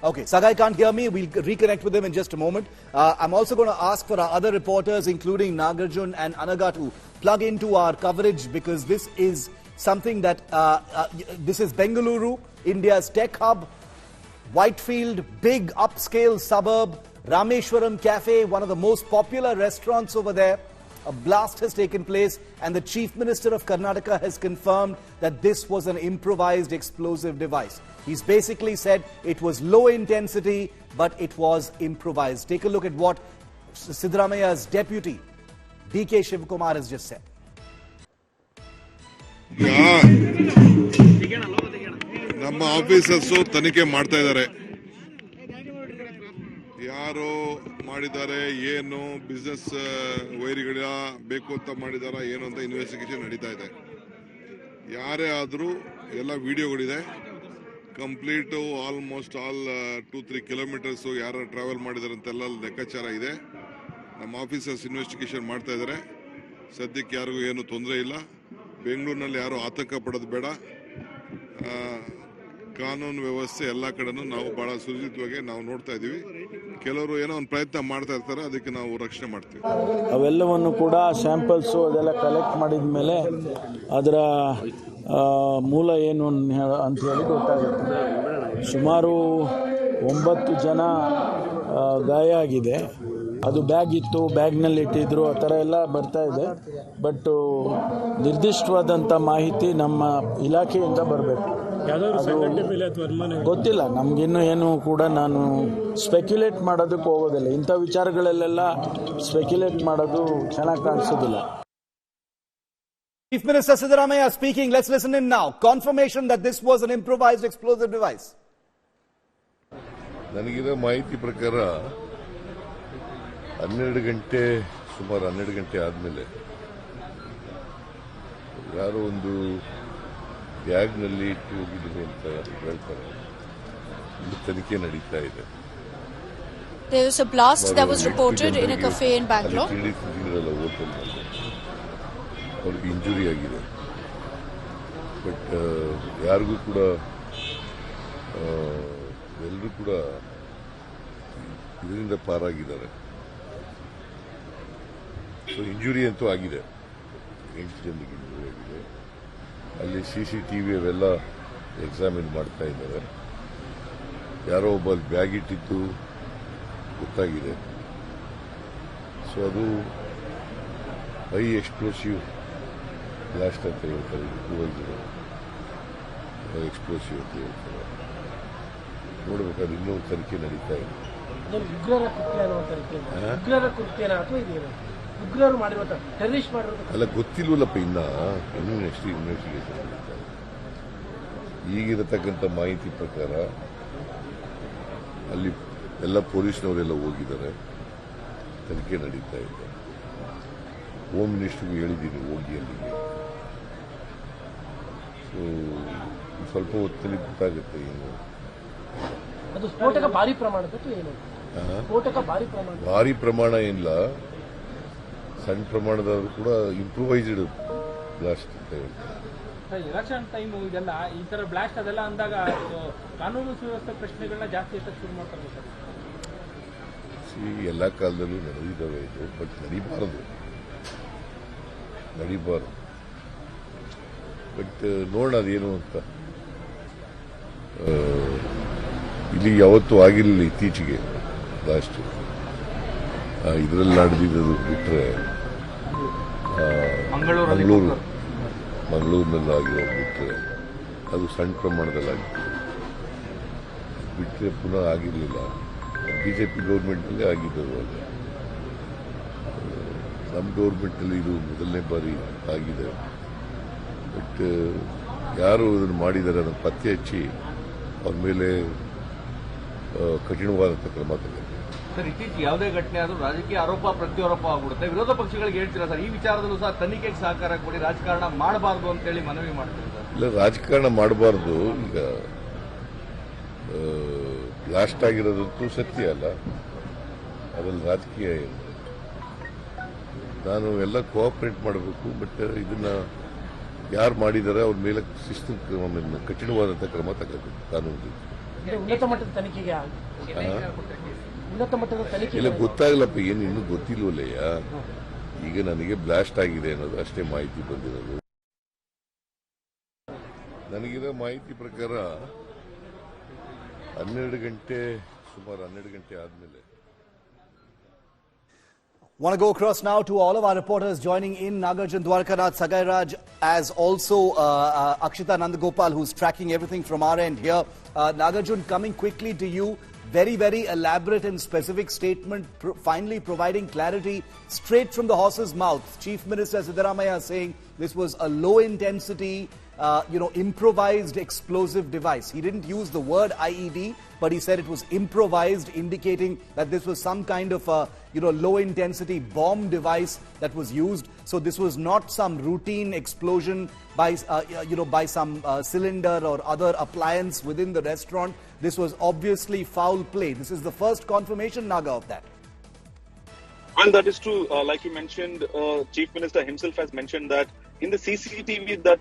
Okay, Sagai can't hear me. We'll reconnect with him in just a moment. I'm also going to ask for our other reporters, including Nagarjun and Anaga, to plug into our coverage, because this is something that, this is Bengaluru, India's tech hub, Whitefield, big upscale suburb, Rameshwaram Cafe, one of the most popular restaurants over there. A blast has taken place, and the Chief Minister of Karnataka has confirmed that this was an improvised explosive device. He's basically said it was low intensity, but it was improvised. Take a look at what Siddaramaiah's deputy, D.K. Shivkumar, has just said. ನಮ್ಮ officers ತನಿಖೆ ಮಾಡ್ತಾ ಇದ್ದಾರೆ. ಯಾರು ಮಾಡಿದ್ದಾರೆ, ಏನು business ವೈರಿಗಳ ಬೇಕು ಅಂತ ಮಾಡಿದಾರ ಏನು ಅಂತ ಇನ್ವೆಸ್ಟಿಗೇಷನ್ ನಡೀತಾ ಇದೆ. ಯಾರೇ ಆದರೂ ಎಲ್ಲ ವಿಡಿಯೋಗಳಿದೆ. ಕಂಪ್ಲೀಟ್ ಆಲ್ಮೋಸ್ಟ್ ಆಲ್ 2-3 ಕಿಲೋಮೀಟರ್ಸ್ ಯಾರು ಟ್ರಾವೆಲ್ ಮಾಡಿದಾರೆ ಅಂತೆಲ್ಲ ಲೆಕ್ಕಾಚಾರ ಇದೆ. ನಮ್ಮ ಆಫೀಸರ್ಸ್ ಇನ್ವೆಸ್ಟಿಗೇಷನ್ ಮಾಡ್ತಾ ಇದ್ದಾರೆ. ಸದ್ಯಕ್ಕೆ ಯಾರಿಗೂ ಏನು ತೊಂದರೆ ಇಲ್ಲ. ಬೆಂಗಳೂರಿನಲ್ಲಿ ಯಾರು ಆತಂಕ ಪಡೋದು ಬೇಡ. ಕಾನೂನು ವ್ಯವಸ್ಥೆ ಎಲ್ಲ ಕಡೆನೂ ನಾವು ಬಹಳ ಸುರಕ್ಷಿತವಾಗಿ ನಾವು ನೋಡ್ತಾ ಇದ್ದೀವಿ. ಕೆಲವರು ಏನೋ ಒಂದು ಪ್ರಯತ್ನ ಮಾಡ್ತಾ ಇರ್ತಾರೆ, ಅದಕ್ಕೆ ನಾವು ರಕ್ಷಣೆ ಮಾಡ್ತೀವಿ. ಅವೆಲ್ಲವನ್ನು ಕೂಡ ಸ್ಯಾಂಪಲ್ಸು ಅದೆಲ್ಲ ಕಲೆಕ್ಟ್ ಮಾಡಿದ ಮೇಲೆ ಅದರ ಮೂಲ ಏನು ಅಂತ ಹೇಳಿ ಗೊತ್ತಾಗುತ್ತೆ. ಸುಮಾರು 9 ಜನ ಗಾಯ ಆಗಿದೆ. ಅದು ಬ್ಯಾಗ್ ಇತ್ತು, ಬ್ಯಾಗ್ನಲ್ಲಿ ಇಟ್ಟಿದ್ರು, ಆ ಥರ ಎಲ್ಲ ಬರ್ತಾ ಇದೆ. ಬಟ್ ನಿರ್ದಿಷ್ಟವಾದಂಥ ಮಾಹಿತಿ ನಮ್ಮ ಇಲಾಖೆಯಿಂದ ಬರಬೇಕು. ಗೊತ್ತಿಲ್ಲ ನಮಗಿನ್ನೂ ಏನು ಕೂಡ. ನಾನು ಸ್ಪೆಕ್ಯುಲೇಟ್ ಮಾಡೋದಕ್ಕೆ ಹೋಗೋದಿಲ್ಲ. ಇಂಥ ವಿಚಾರಗಳಲ್ಲೆಲ್ಲ ಸ್ಪೆಕ್ಯುಲೇಟ್ ಮಾಡೋದು ಚೆನ್ನಾಗಿ ಕಾಣಿಸೋದಿಲ್ಲ. Chief Minister Siddaramaiah speaking. Let's listen in now. Confirmation that this was an improvised explosive device. ನನಗಿರೋ ಮಾಹಿತಿ ಪ್ರಕಾರ 12 ಗಂಟೆ ಸುಮಾರು 12 ಗಂಟೆ ಆದಮೇಲೆ ಯಾರೋ ಒಂದು ಬ್ಯಾಗ್ನಲ್ಲಿ ಇಟ್ಟು ಹೋಗಿದ್ದೀನಿ ಅಂತ ಹೇಳ್ತಾರೆ. ಇಲ್ಲಿ ತನಿಖೆ ನಡೀತಾ ಇದೆ. There was a blast that was reported in a cafe in Bangalore. ಹೋಟೆಲ್ನಲ್ಲಿ ಅವ್ರಿಗೆ ಇಂಜುರಿ ಆಗಿದೆ. ಬಟ್ ಯಾರಿಗೂ ಕೂಡ ಎಲ್ಲರೂ ಕೂಡ ಇದರಿಂದ ಪಾರಾಗಿದ್ದಾರೆ. ಸೊ ಇಂಜುರಿ ಅಂತೂ ಆಗಿದೆ. 8 ಜನರಿಗೆ ಇಂಜುರಿ ಆಗಿದೆ. ಅಲ್ಲಿ CCTV ಅವೆಲ್ಲ ಎಕ್ಸಾಮಿನ್ ಮಾಡ್ತಾ ಇದ್ದಾರೆ. ಯಾರೋ ಒಬ್ಬ ಬ್ಯಾಗ್ ಇಟ್ಟಿದ್ದು ಗೊತ್ತಾಗಿದೆ. ಸೊ ಅದು ಹೈ ಎಕ್ಸ್ಪ್ಲೋಸಿವ್ ಬ್ಲಾಸ್ಟ್ ಅಂತ ಹೇಳ್ತಾರೆ. ಎಕ್ಸ್ಪ್ಲೋಸಿವ್ ಅಂತ ಹೇಳ್ತಾರೆ. ನೋಡ್ಬೇಕಾದ್ರೆ ಇನ್ನೂ ತನಿಖೆ ನಡೀತಾ ಇದೆ. ಅಲ್ಲ ಗೊತ್ತಿಲ್ವಲ್ಲಪ್ಪ, ಇನ್ನೂ ನೆಕ್ಸ್ಟ್ ಇನ್ವೆಸ್ಟಿಗೇಷನ್ ನಡೀತಾ ಇದೆ. ಈಗಿರತಕ್ಕಂಥ ಮಾಹಿತಿ ಪ್ರಕಾರ ಅಲ್ಲಿ ಎಲ್ಲ ಪೊಲೀಸ್ನವರೆಲ್ಲ ಹೋಗಿದ್ದಾರೆ. ತನಿಖೆ ನಡೀತಾ ಇದೆ. ಹೋಮ್ ಮಿನಿಸ್ಟರ್ಗೂ ಹೇಳಿದ್ದೀನಿ ಹೋಗಿ ಅಲ್ಲಿಗೆ. ಸೊ ಸ್ವಲ್ಪ ಹೊತ್ತಲ್ಲಿ ಗೊತ್ತಾಗುತ್ತೆ ಏನು. ಭಾರಿ ಪ್ರಮಾಣ ಏನಿಲ್ಲ, ಸಣ್ಣ ಪ್ರಮಾಣದವರು ಕೂಡ ಇಂಪ್ರೂವೈಸ್ಡ್ ಬ್ಲಾಸ್ಟ್ ಅಂತ ಹೇಳ್ತಾರೆ. ಎಲೆಕ್ಷನ್ ಟೈಮ್ ಇದೆಲ್ಲ ಈ ತರ ಬ್ಲಾಸ್ಟ್ ಅದೆಲ್ಲ ಅಂದಾಗ ಕಾನೂನು ಸುವ್ಯವಸ್ಥೆ ಪ್ರಶ್ನೆಗಳನ್ನ ಜಾಸ್ತಿ ಎತ್ತಕ್ಕೆ ಶುರು ಮಾಡ್ತಾರೆ ಸರ್. ಎಲ್ಲ ಕಾಲದಲ್ಲೂ ನಡೆದಿದ್ದಾವೆ ಇದು. ಬಟ್ ನಡೀಬಾರದು. ಬಟ್ ನೋಡೋಣ ಅದೇನು ಅಂತ. ಇಲ್ಲಿ ಯಾವತ್ತೂ ಆಗಿರಲಿಲ್ಲ ಇತ್ತೀಚೆಗೆ ಬ್ಲಾಸ್ಟ್. ಇದರಲ್ಲಿ ನಡೆದಿದ್ದು ಬಿಟ್ಟರೆ ಮಂಗಳೂರಿನಲ್ಲಿ ಆಗಿರೋ ಬಿಟ್ಟರೆ ಅದು ಸಣ್ಣ ಪ್ರಮಾಣದಲ್ಲಿ ಆಗಿತ್ತು. ಬಿಟ್ಟರೆ ಪುನಃ ಆಗಿರಲಿಲ್ಲ. BJP ಗೌರ್ಮೆಂಟಲ್ಲೇ ಆಗಿದ್ದದು. ಅದು ನಮ್ಮ ಗೌರ್ಮೆಂಟಲ್ಲಿ ಇದು ಮೊದಲನೇ ಬಾರಿ ಆಗಿದೆ. ಬಟ್ ಯಾರು ಇದನ್ನು ಮಾಡಿದ್ದಾರೆ ಅದನ್ನು ಪತ್ತೆ ಹಚ್ಚಿ ಅವ್ರ ಮೇಲೆ ಕಠಿಣವಾದಂಥ ಕ್ರಮ ತಗೊಂಡು. ಸರ್, ಇತ್ತೀಚೆಗೆ ಯಾವುದೇ ಘಟನೆ ಆದರೂ ರಾಜಕೀಯ ಆರೋಪ ಪ್ರತ್ಯಾರೋಪ ಆಗ್ಬಿಡುತ್ತೆ. ವಿರೋಧ ಪಕ್ಷಗಳಿಗೆ ಹೇಳ್ತೀರಾ ಸರ್, ಈ ವಿಚಾರದಲ್ಲೂ ಸಹ ತನಿಖೆಗೆ ಸಹಕಾರ ಕೊಡಿ, ರಾಜಕಾರಣ ಮಾಡಬಾರ್ದು ಅಂತೇಳಿ ಮನವಿ ಮಾಡ್ತೀವಿ ಸರ್? ಇಲ್ಲ, ರಾಜಕಾರಣ ಮಾಡಬಾರ್ದು. ಈಗ ಬ್ಲಾಸ್ಟ್ ಆಗಿರೋದಂತೂ ಸತ್ಯ ಅಲ್ಲ, ಅದ್ರಲ್ಲಿ ರಾಜಕೀಯ ಏನು. ನಾನು ಎಲ್ಲ ಕೋಆಪರೇಟ್ ಮಾಡಬೇಕು. ಬಟ್ ಇದನ್ನ ಯಾರು ಮಾಡಿದ್ದಾರೆ ಅವ್ರ ಮೇಲೆ ಶಿಸ್ತು ಕಠಿಣವಾದಂಥ ಕ್ರಮ ತಗೋಬೇಕು ಕಾನೂನು. ಉನ್ನತ ಮಟ್ಟದ ತನಿಖೆಗೆ ಇಲ್ಲ ಗೊತ್ತಾಗಲಪ್ಪ, ಏನು ಇನ್ನೂ ಗೊತ್ತಿಲ್ವಲ್ಲಯ್ಯ. ಈಗ ನನಗೆ ಬ್ಲಾಸ್ಟ್ ಆಗಿದೆ ಅನ್ನೋದು ಅಷ್ಟೇ ಮಾಹಿತಿ ಬಂದಿರೋದು. ನನಗಿರೋ ಮಾಹಿತಿ ಪ್ರಕಾರ 12 ಗಂಟೆ ಸುಮಾರು 12 ಗಂಟೆ ಆದಮೇಲೆ. Want to go across now to all of our reporters joining in. Nagarjun Dwarkanath, Sagairaj, as also Akshita Nandagopal, who's tracking everything from our end here. Nagarjun, coming quickly to you. Very, very elaborate and specific statement, finally providing clarity straight from the horse's mouth. Chief Minister Siddaramaiah saying this was a low intensity improvised explosive device. He didn't use the word IED, but he said it was improvised, indicating that this was some kind of low-intensity bomb device that was used. So this was not some routine explosion by some cylinder or other appliance within the restaurant. This was obviously foul play. This is the first confirmation, Naga, of that. Well, that is true. Like you mentioned, Chief Minister himself has mentioned that in the CCTV that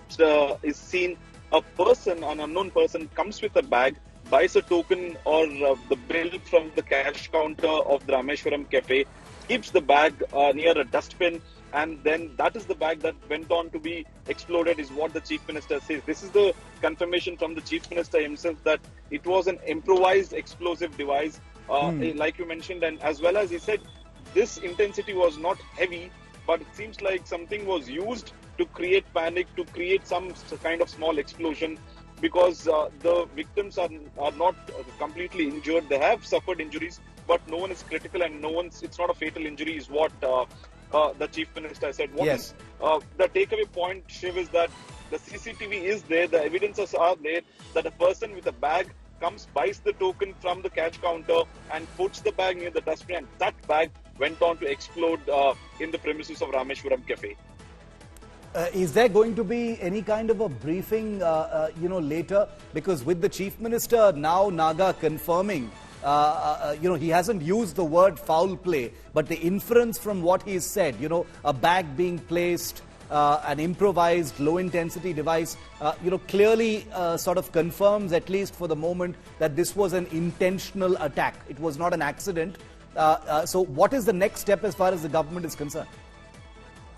is seen, a person, an unknown person, comes with a bag, buys a token or the bill from the cash counter of the Rameshwaram Cafe, keeps the bag near a dustbin, and then that is the bag that went on to be exploded, is what the Chief Minister says. This is the confirmation from the Chief Minister himself that it was an improvised explosive device, like you mentioned, and as well as he said, this intensity was not heavy, but it seems like something was used to create panic, to create some kind of small explosion, because the victims are not completely injured. They have suffered injuries, but no one is critical and it's not a fatal injury, is what the Chief Minister said. What is the takeaway point, Shiv, is that the CCTV is there, the evidences are there, that a person with a bag comes, buys the token from the cash counter and puts the bag near the dustbin, and that bag went on to explode in the premises of Rameshwaram Cafe. Is there going to be any kind of a briefing, later? Because with the Chief Minister now, Naga, confirming, he hasn't used the word foul play, but the inference from what he's said, a bag being placed, an improvised low-intensity device, clearly sort of confirms, at least for the moment, that this was an intentional attack. It was not an accident. So what is the next step as far as the government is concerned?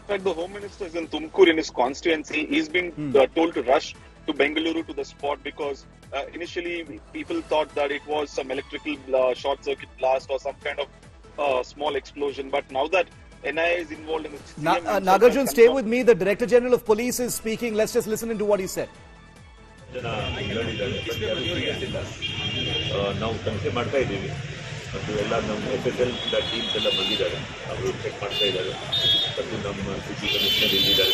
In fact, the Home Minister is in Tumkur in his constituency. He's been told to rush to Bengaluru to the spot, because initially people thought that it was some electrical short circuit blast or some kind of small explosion. But now that NIA is involved in it, Nagarjun, stay with me. The Director General of Police is speaking. Let's just listen into what he said. ಮತ್ತು ಎಲ್ಲ ನಮ್ಮ FSL teams ಎಲ್ಲ ಬಂದಿದ್ದಾರೆ, ಅವರು check ಮಾಡ್ತಾ ಇದ್ದಾರೆ. ಮತ್ತು ನಮ್ಮ ಸಿಟಿ ಕಮಿಷನರ್ ಇಲ್ಲಿದ್ದಾರೆ,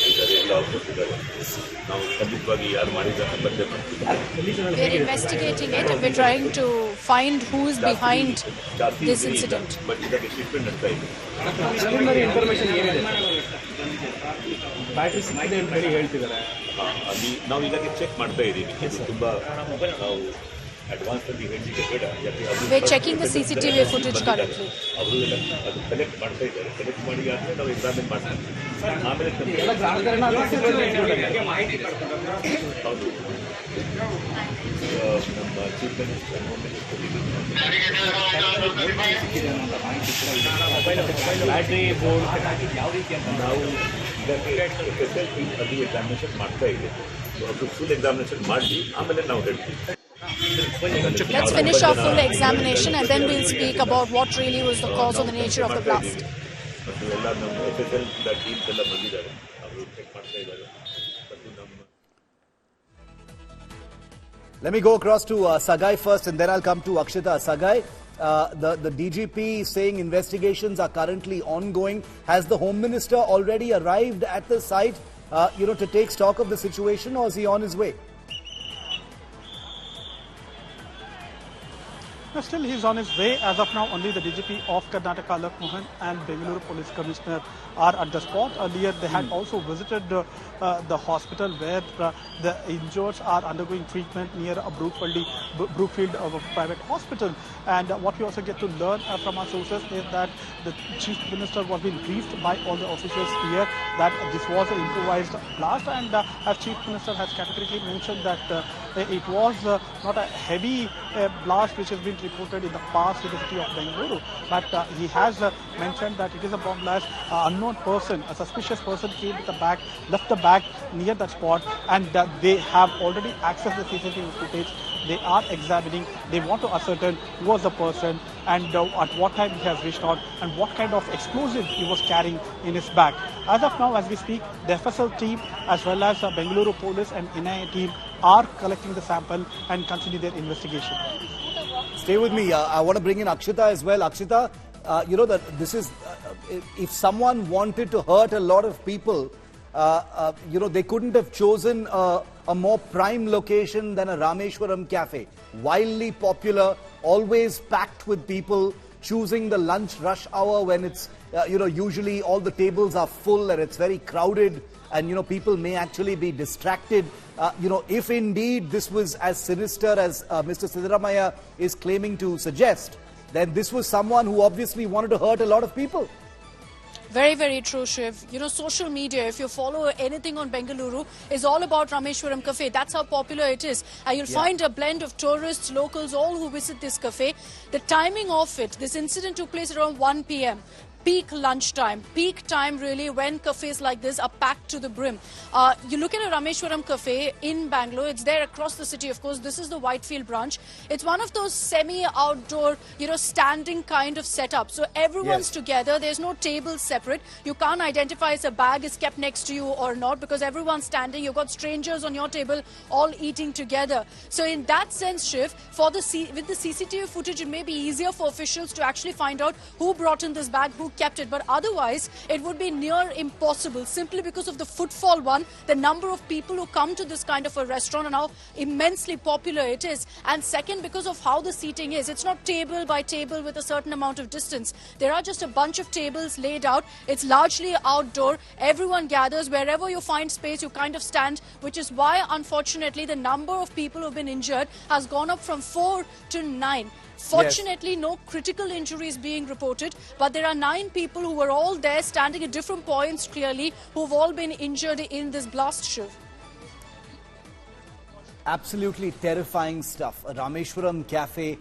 ಇದ್ದಾರೆ, ಎಲ್ಲ ಆಫೀಸರ್ಸ್ ಇದ್ದಾರೆ. ನಾವು ಖಂಡಿತವಾಗಿ ಯಾರು ಮಾಡಿದ್ದಾರೆ ಬಂದೇ ಮಾಡ್ತೀವಿ. We are investigating it and we're trying to find who is behind this incident. But ಇದಕ್ಕೆ ಟ್ರೀಟ್ಮೆಂಟ್ ನಡ್ತಾ ಇದೆ. ಇನ್ಫಾರ್ಮೇಶನ್ ಏನಿದೆ? ಬ್ಯಾಟ್ರಿ ಸಿಕ್ಕಿದೆ ಅಂತ ಹೇಳಿ ಹೇಳ್ತಿದ್ದಾರೆ. ಅಲ್ಲಿ ನಾವು ಇದಕ್ಕೆ ಚೆಕ್ ಮಾಡ್ತಾ ಇದ್ದೀವಿ. ಇದು ತುಂಬ ನಾವು advance we're checking the CCTV footage currently. collect ಮಾಡಿ ಆದ್ರೆ ನಾವು ಎಕ್ಸಾಮಿನ್ ಮಾಡ್ತೀವಿ. ಆಮೇಲೆ ಹೌದು, ನಮ್ಮ ಚೀಫ್ ಮಿನಿಸ್ಟರ್ ಬ್ಯಾಟ್ರಿ ಬೋರ್ಡ್ ನಾವು ಇದಕ್ಕೆ ಅದು ಎಕ್ಸಾಮಿನೇಷನ್ ಮಾಡ್ತಾ ಇದ್ದೀವಿ. ಅದು ಫುಲ್ ಎಕ್ಸಾಮಿನೇಷನ್ ಮಾಡಿ ಆಮೇಲೆ ನಾವು ಹೇಳ್ತೀವಿ. Let's finish our full examination and then we'll speak about what really was the cause or the nature of the blast. Let me go across to Sagai first, and then I'll come to Akshita. Sagai, the DGP saying investigations are currently ongoing. Has the Home Minister already arrived at the site, to take stock of the situation, or is he on his way? Still, he's on his way. As of now, only the DGP of Karnataka, Alok Mohan, and Bengaluru Police Commissioner are at the spot. Earlier, they had also visited the hospital where the injured are undergoing treatment near a Brookefield of a private hospital. And what we also get to learn from our sources is that the Chief Minister was being briefed by all the officials here that this was an improvised blast. And as Chief Minister has categorically mentioned that it was not a heavy blast which has been reported in the past in the city of Bengaluru, but he has mentioned that it is a bomb blast. Unknown person, a suspicious person, came with the bag, left the bag near that spot, and they have already accessed the CCTV footage. They are examining. They want to ascertain who was the person and at what time he has reached out and what kind of explosive he was carrying in his bag. As of now, as we speak, the FSL team as well as Bengaluru Police and NIA team are collecting the sample and continue their investigation. Stay with me. I want to bring in Akshita as well. Akshita, that this is, if someone wanted to hurt a lot of people, they couldn't have chosen a more prime location than a Rameshwaram Cafe. Wildly popular, always packed with people, choosing the lunch rush hour when it's, usually all the tables are full and it's very crowded and, people may actually be distracted. If indeed this was as sinister as Mr. Siddaramaiah is claiming to suggest, then this was someone who obviously wanted to hurt a lot of people. Very, very true, Shiv. Social media, if you follow anything on Bengaluru, is all about Rameshwaram Cafe. That's how popular it is. And you'll find a blend of tourists, locals, all who visit this cafe. The timing of it, this incident took place around 1 p.m. Peak lunchtime, peak time really when cafes like this are packed to the brim. You look at a Rameshwaram Cafe in Bangalore, it's there across the city, of course. This is the Whitefield branch. It's one of those semi-outdoor, standing kind of setup. So everyone's together, there's no table separate. You can't identify if a bag is kept next to you or not because everyone's standing. You've got strangers on your table all eating together. So in that sense, Shiv, with the CCTV footage, it may be easier for officials to actually find out who brought in this bag, who kept it, but otherwise it would be near impossible simply because of the footfall, the number of people who come to this kind of a restaurant and how immensely popular it is, and second, because of how the seating is. It's not table by table with a certain amount of distance. There are just a bunch of tables laid out. It's largely outdoor. Everyone gathers. Wherever you find space, you kind of stand, which is why, unfortunately, the number of people who've been injured has gone up from 4 to 9. Fortunately, no critical injuries being reported, but there are 9 people who were all there standing at different points clearly who've all been injured in this blast, Shiv. Absolutely terrifying stuff. A Rameshwaram Cafe,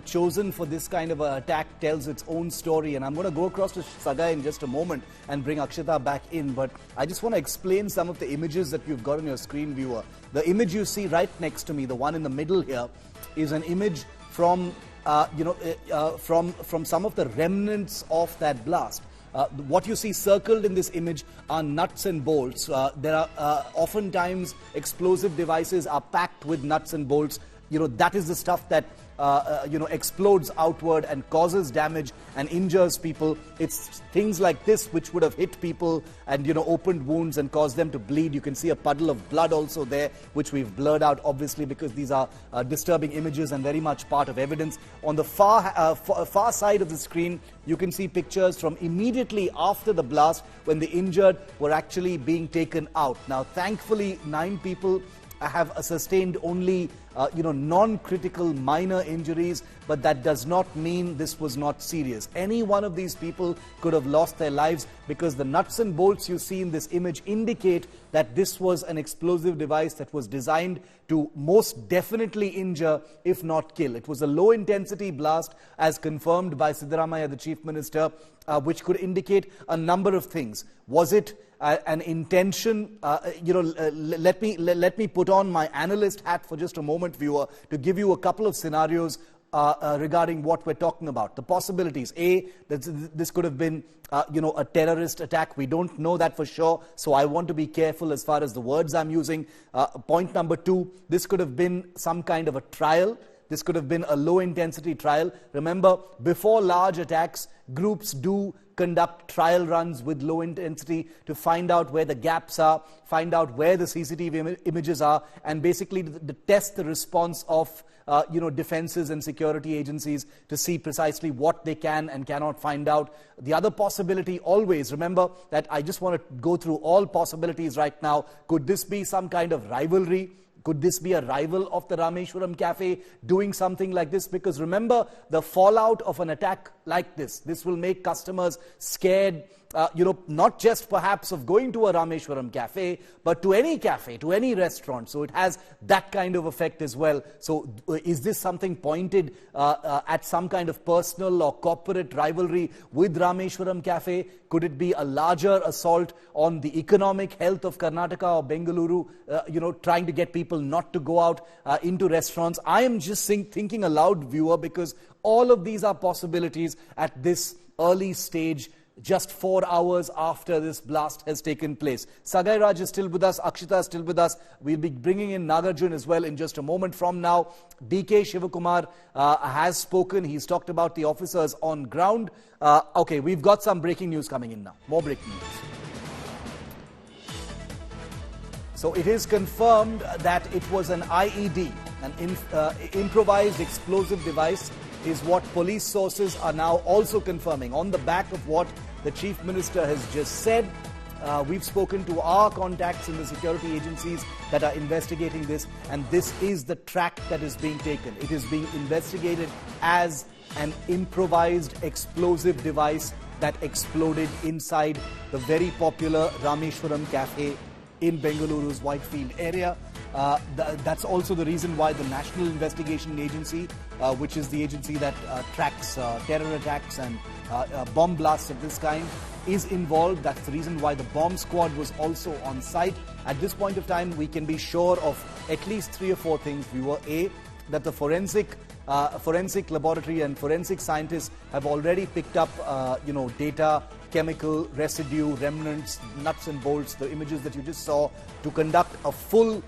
chosen for this kind of an attack tells its own story. And I'm going to go across to Sagai in just a moment and bring Akshita back in. But I just want to explain some of the images that you've got on your screen, viewer. The image you see right next to me, the one in the middle here, is an image from from some of the remnants of that blast. What you see circled in this image are nuts and bolts. There are oftentimes explosive devices are packed with nuts and bolts. That is the stuff that explodes outward and causes damage and injures people. It's things like this which would have hit people and, opened wounds and caused them to bleed. You can see a puddle of blood also there, which we've blurred out, obviously, because these are disturbing images and very much part of evidence. On the far side of the screen, you can see pictures from immediately after the blast when the injured were actually being taken out. Now, thankfully, 9 people have sustained only non-critical minor injuries, but that does not mean this was not serious. Any one of these people could have lost their lives because the nuts and bolts you see in this image indicate that this was an explosive device that was designed to most definitely injure, if not kill. It was a low-intensity blast, as confirmed by Siddaramaiah, the Chief Minister, which could indicate a number of things. Was it an intention? Let me put on my analyst hat for just a moment, viewer, to give you a couple of scenarios regarding what we're talking about. The possibilities: A, that this could have been a terrorist attack. We don't know that for sure, so I want to be careful as far as the words I'm using. Point number 2, this could have been some kind of a trial. This could have been a low-intensity trial. Remember, before large attacks, groups do conduct trial runs with low intensity to find out where the gaps are, find out where the CCTV images are, and basically test the response of defenses and security agencies to see precisely what they can and cannot find out. The other possibility always, remember that I just want to go through all possibilities right now. Could this be some kind of rivalry? Could this be a rival of the Rameshwaram Cafe doing something like this? Because remember, the fallout of an attack like this will make customers scared, not just perhaps of going to a Rameshwaram Cafe, but to any cafe, to any restaurant. So it has that kind of effect as well. So is this something pointed at some kind of personal or corporate rivalry with Rameshwaram Cafe? Could it be a larger assault on the economic health of Karnataka or Bengaluru, trying to get people not to go out into restaurants? I am just thinking aloud, viewer, because all of these are possibilities at this early stage, just 4 hours after this blast has taken place. Sagai Raj is still with us, Akshita is still with us. We'll be bringing in Nagarjun as well in just a moment from now. DK Shivakumar has spoken. He's talked about the officers on ground. Okay, we've got some breaking news coming in now. More breaking news. So it is confirmed that it was an IED, an improvised explosive device, is what police sources are now also confirming. On the back of what the Chief Minister has just said, we've spoken to our contacts in the security agencies that are investigating this, and this is the track that is being taken. It is being investigated as an improvised explosive device that exploded inside the very popular Rameshwaram Cafe in Bengaluru's Whitefield area. That's also the reason why the National Investigation Agency, which is the agency that tracks terror attacks and bomb blasts of this kind, is involved. That's the reason why the bomb squad was also on site. At this point of time, we can be sure of at least 3 or 4 things. We were that the forensic laboratory and forensic scientists have already picked up, data, chemical residue, remnants, nuts and bolts, the images that you just saw, to conduct a full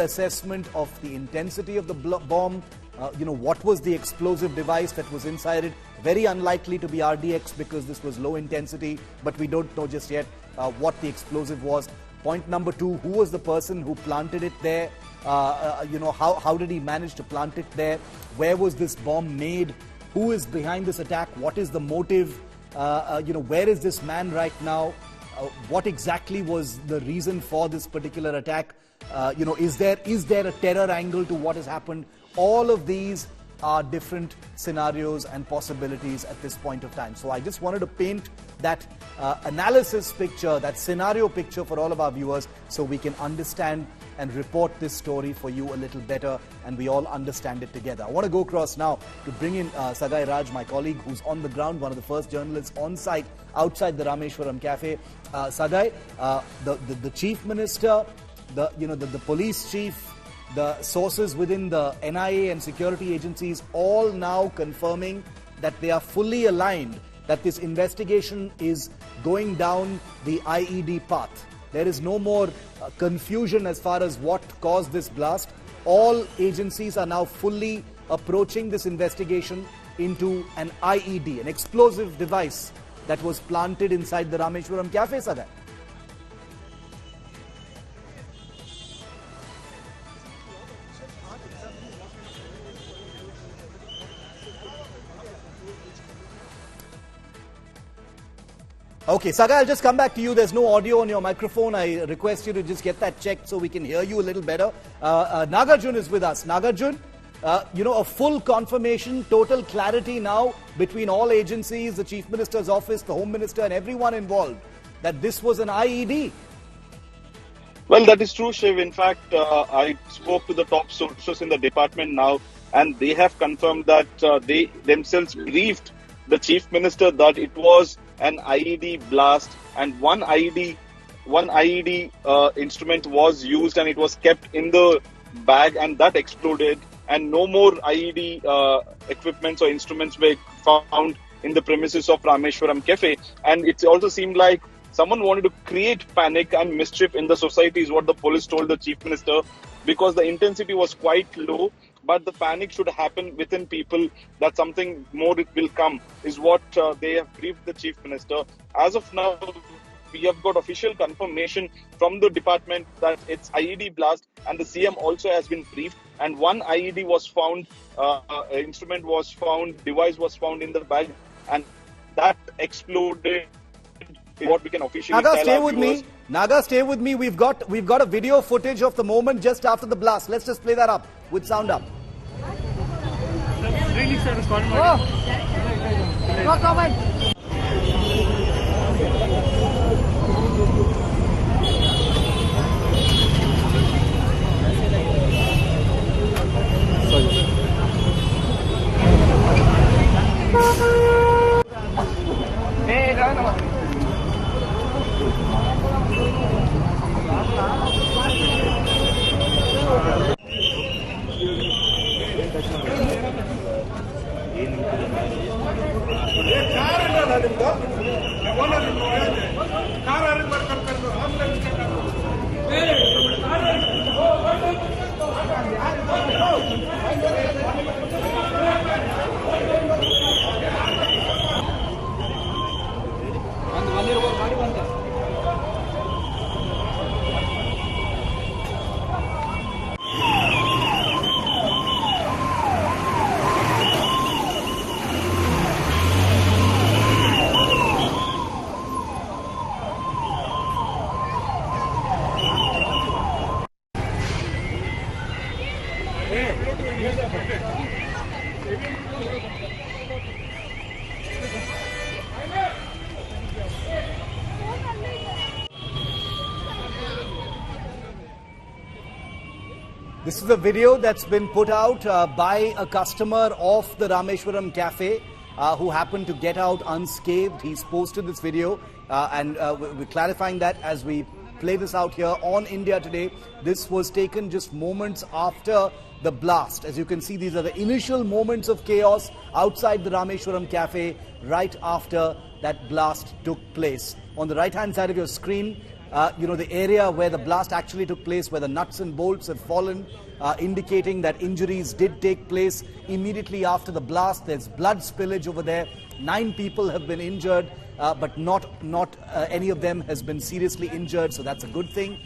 assessment of the intensity of the bomb. What was the explosive device that was inside it? Very unlikely to be RDX because this was low intensity, but we don't know just yet what the explosive was. Point number 2, who was the person who planted it there? How did he manage to plant it there? Where was this bomb made? Who is behind this attack? What is the motive? Where is this man right now? What exactly was the reason for this particular attack? Is there a terror angle to what has happened? All of these are different scenarios and possibilities at this point of time. So I just wanted to paint that analysis picture, that scenario picture for all of our viewers, so we can understand and report this story for you a little better and we all understand it together. I want to go across now to bring in Sagai Raj, my colleague, who's on the ground, one of the first journalists on site outside the Rameshwaram Cafe. Sagai, the Chief Minister, the police chief, the sources within the NIA and security agencies all now confirming that they are fully aligned, that this investigation is going down the IED path. There is no more confusion as far as what caused this blast. All agencies are now fully approaching this investigation into an IED, an explosive device that was planted inside the Rameshwaram Cafe, Sagai. Okay, Sagai, I'll just come back to you. There's no audio on your microphone. I request you to just get that checked so we can hear you a little better. Nagarjun is with us. Nagarjun, a full confirmation, total clarity now between all agencies, the Chief Minister's office, the Home Minister and everyone involved, that this was an IED. Well, that is true, Shiv. In fact, I spoke to the top sources in the department now, and they have confirmed that they themselves briefed the Chief Minister that it was an IED blast, and one IED instrument was used and it was kept in the bag and that exploded, and no more IED equipments or instruments were found in the premises of Rameshwaram Cafe. And it also seemed like someone wanted to create panic and mischief in the society, is what the police told the Chief Minister, because the intensity was quite low, but the panic should happen within people, that something more will come, is what they have briefed the Chief Minister. As of now, we have got official confirmation from the department that it's IED blast, and the CM also has been briefed, and one IED was found, instrument was found, device was found in the bag, and that exploded. What we can officially Naga, tell stay our with viewers. me. Naga, stay with me. We've got a video footage of the moment just after the blast. Let's just play that up with sound up. No comment. This is a video that's been put out by a customer of the Rameshwaram Cafe who happened to get out unscathed. He's posted this video and we're clarifying that as we play this out here on India Today. This was taken just moments after the blast. As you can see, these are the initial moments of chaos outside the Rameshwaram Cafe right after that blast took place. On the right-hand side of your screen, the area where the blast actually took place, where the nuts and bolts have fallen, indicating that injuries did take place immediately after the blast. There's blood spillage over there. 9 people have been injured, but not any of them has been seriously injured, so that's a good thing.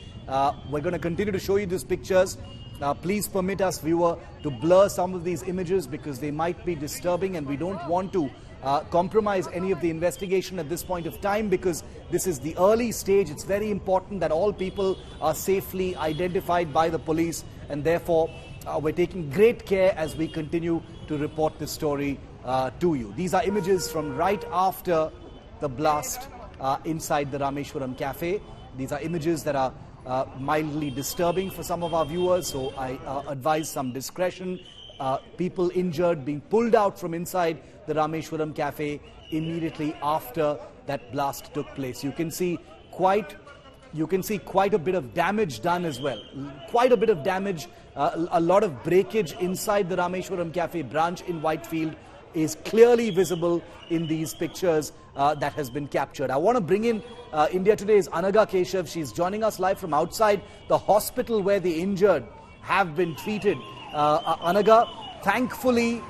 We're going to continue to show you these pictures. Please permit us, viewer, to blur some of these images because they might be disturbing, and we don't want to compromise any of the investigation at this point of time because this is the early stage. It's very important that all people are safely identified by the police, and therefore we're taking great care as we continue to report this story to you. These are images from right after the blast inside the Rameshwaram Cafe. These are images that are mildly disturbing for some of our viewers, so I advise some discretion. People injured being pulled out from inside the Rameshwaram Cafe immediately after that blast took place. You can see quite a bit of damage done as well. Quite a bit of damage, a lot of breakage inside the Rameshwaram Cafe branch in Whitefield is clearly visible in these pictures that has been captured. I want to bring in India Today's Anaga Keshav. She's joining us live from outside the hospital where the injured have been treated. Anaga, thankfully,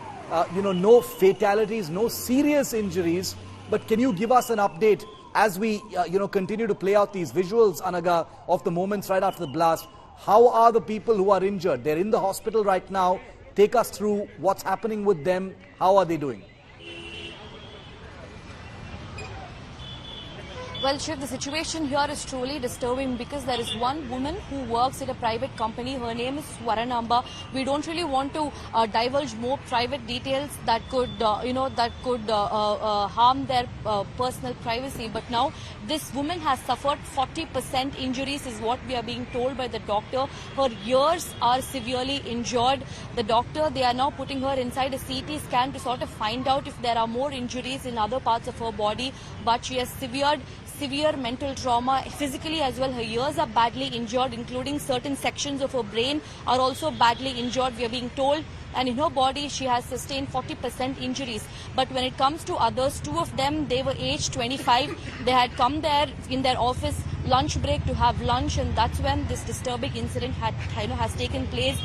no fatalities, no serious injuries. But can you give us an update as we, continue to play out these visuals, Anaga, of the moments right after the blast? How are the people who are injured? They're in the hospital right now. Take us through what's happening with them. How are they doing? Well, Shiv, the situation here is truly disturbing because there is one woman who works at a private company. Her name is Swaranamba. We don't really want to divulge more private details that could, harm their personal privacy. But now this woman has suffered 40% injuries is what we are being told by the doctor. Her ears are severely injured. The doctor, they are now putting her inside a CT scan to sort of find out if there are more injuries in other parts of her body. But she has severe mental trauma, physically as well. Her ears are badly injured, including certain sections of her brain are also badly injured, we are being told. And in her body, she has sustained 40% injuries. But when it comes to others, 2 of them, they were aged 25. They had come there in their office lunch break to have lunch, and that's when this disturbing incident has taken place.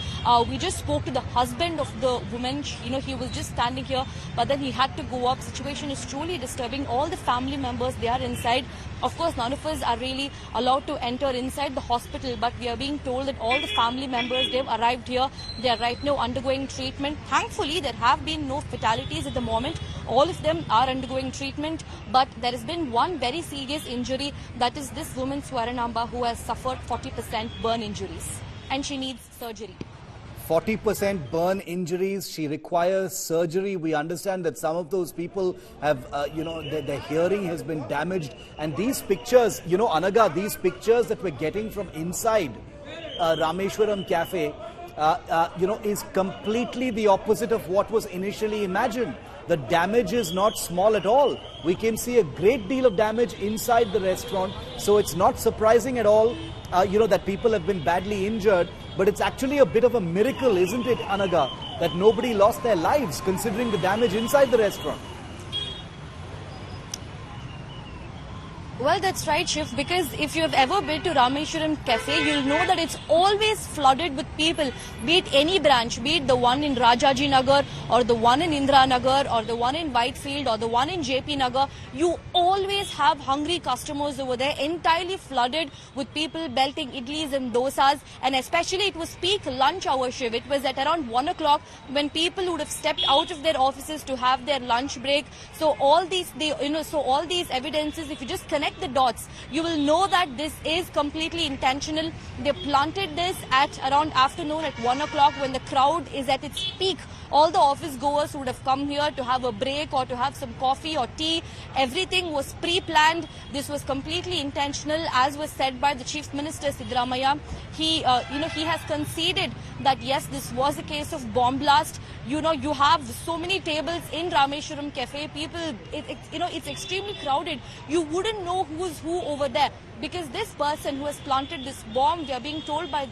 We just spoke to the husband of the woman. He was just standing here, but then he had to go up. Situation is truly disturbing. All the family members, they are inside. Of course, none of us are really allowed to enter inside the hospital, but we are being told that all the family members, they've arrived here. They are right now undergoing treatment. Thankfully, there have been no fatalities at the moment. All of them are undergoing treatment, but there has been one very serious injury. That is this woman, Swaranamba, who has suffered 40% burn injuries, and she needs surgery. 40% burn injuries. She requires surgery. We understand that some of those people have, their hearing has been damaged. And these pictures, Anaga, these pictures that we're getting from inside Rameshwaram Cafe, is completely the opposite of what was initially imagined. The damage is not small at all. We can see a great deal of damage inside the restaurant. So it's not surprising at all, that people have been badly injured. But it's actually a bit of a miracle, isn't it, Anaga, that nobody lost their lives considering the damage inside the restaurant? Well, that's right, Shiv, because if you have ever been to Rameshwaram Cafe, you'll know that it's always flooded with people, be it any branch, be it the one in Rajaji Nagar or the one in Indira Nagar or the one in Whitefield or the one in JP Nagar. You always have hungry customers over there, entirely flooded with people belting idlis and dosas, and especially it was peak lunch hour, Shiv. It was at around 1 o'clock when people would have stepped out of their offices to have their lunch break. So all these evidences, if you just connect the dots, you will know that this is completely intentional. They planted this at around afternoon at 1 o'clock when the crowd is at its peak All the office goers would have come here to have a break or to have some coffee or tea. Everything was pre-planned. This was completely intentional, as was said by the Chief Minister Siddaramaiah. He has conceded that yes, this was a case of bomb blast. You have so many tables in Rameshwaram Cafe. People, it's extremely crowded. You wouldn't know who's who over there, because this person who has planted this bomb, we are being told by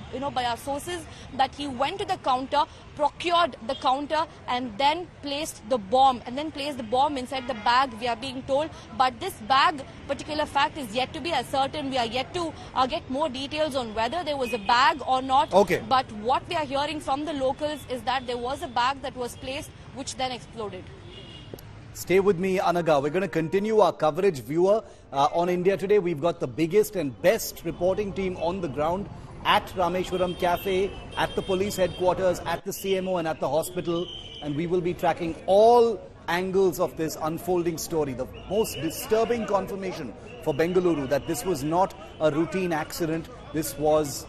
our sources that he went to the counter, procured the counter, and then placed the bomb inside the bag, we are being told. But this bag, particular fact, is yet to be ascertained. We are yet to get more details on whether there was a bag or not. Okay. But what we are hearing from the locals is that there was a bag that was placed, which then exploded. Stay with me, Anaga. We're going to continue our coverage, viewer, on India Today. We've got the biggest and best reporting team on the ground at Rameshwaram Cafe, at the police headquarters, at the CMO and at the hospital. And we will be tracking all angles of this unfolding story. The most disturbing confirmation for Bengaluru that this was not a routine accident. This was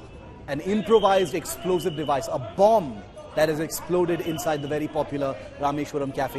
an improvised explosive device, a bomb that has exploded inside the very popular Rameshwaram Cafe.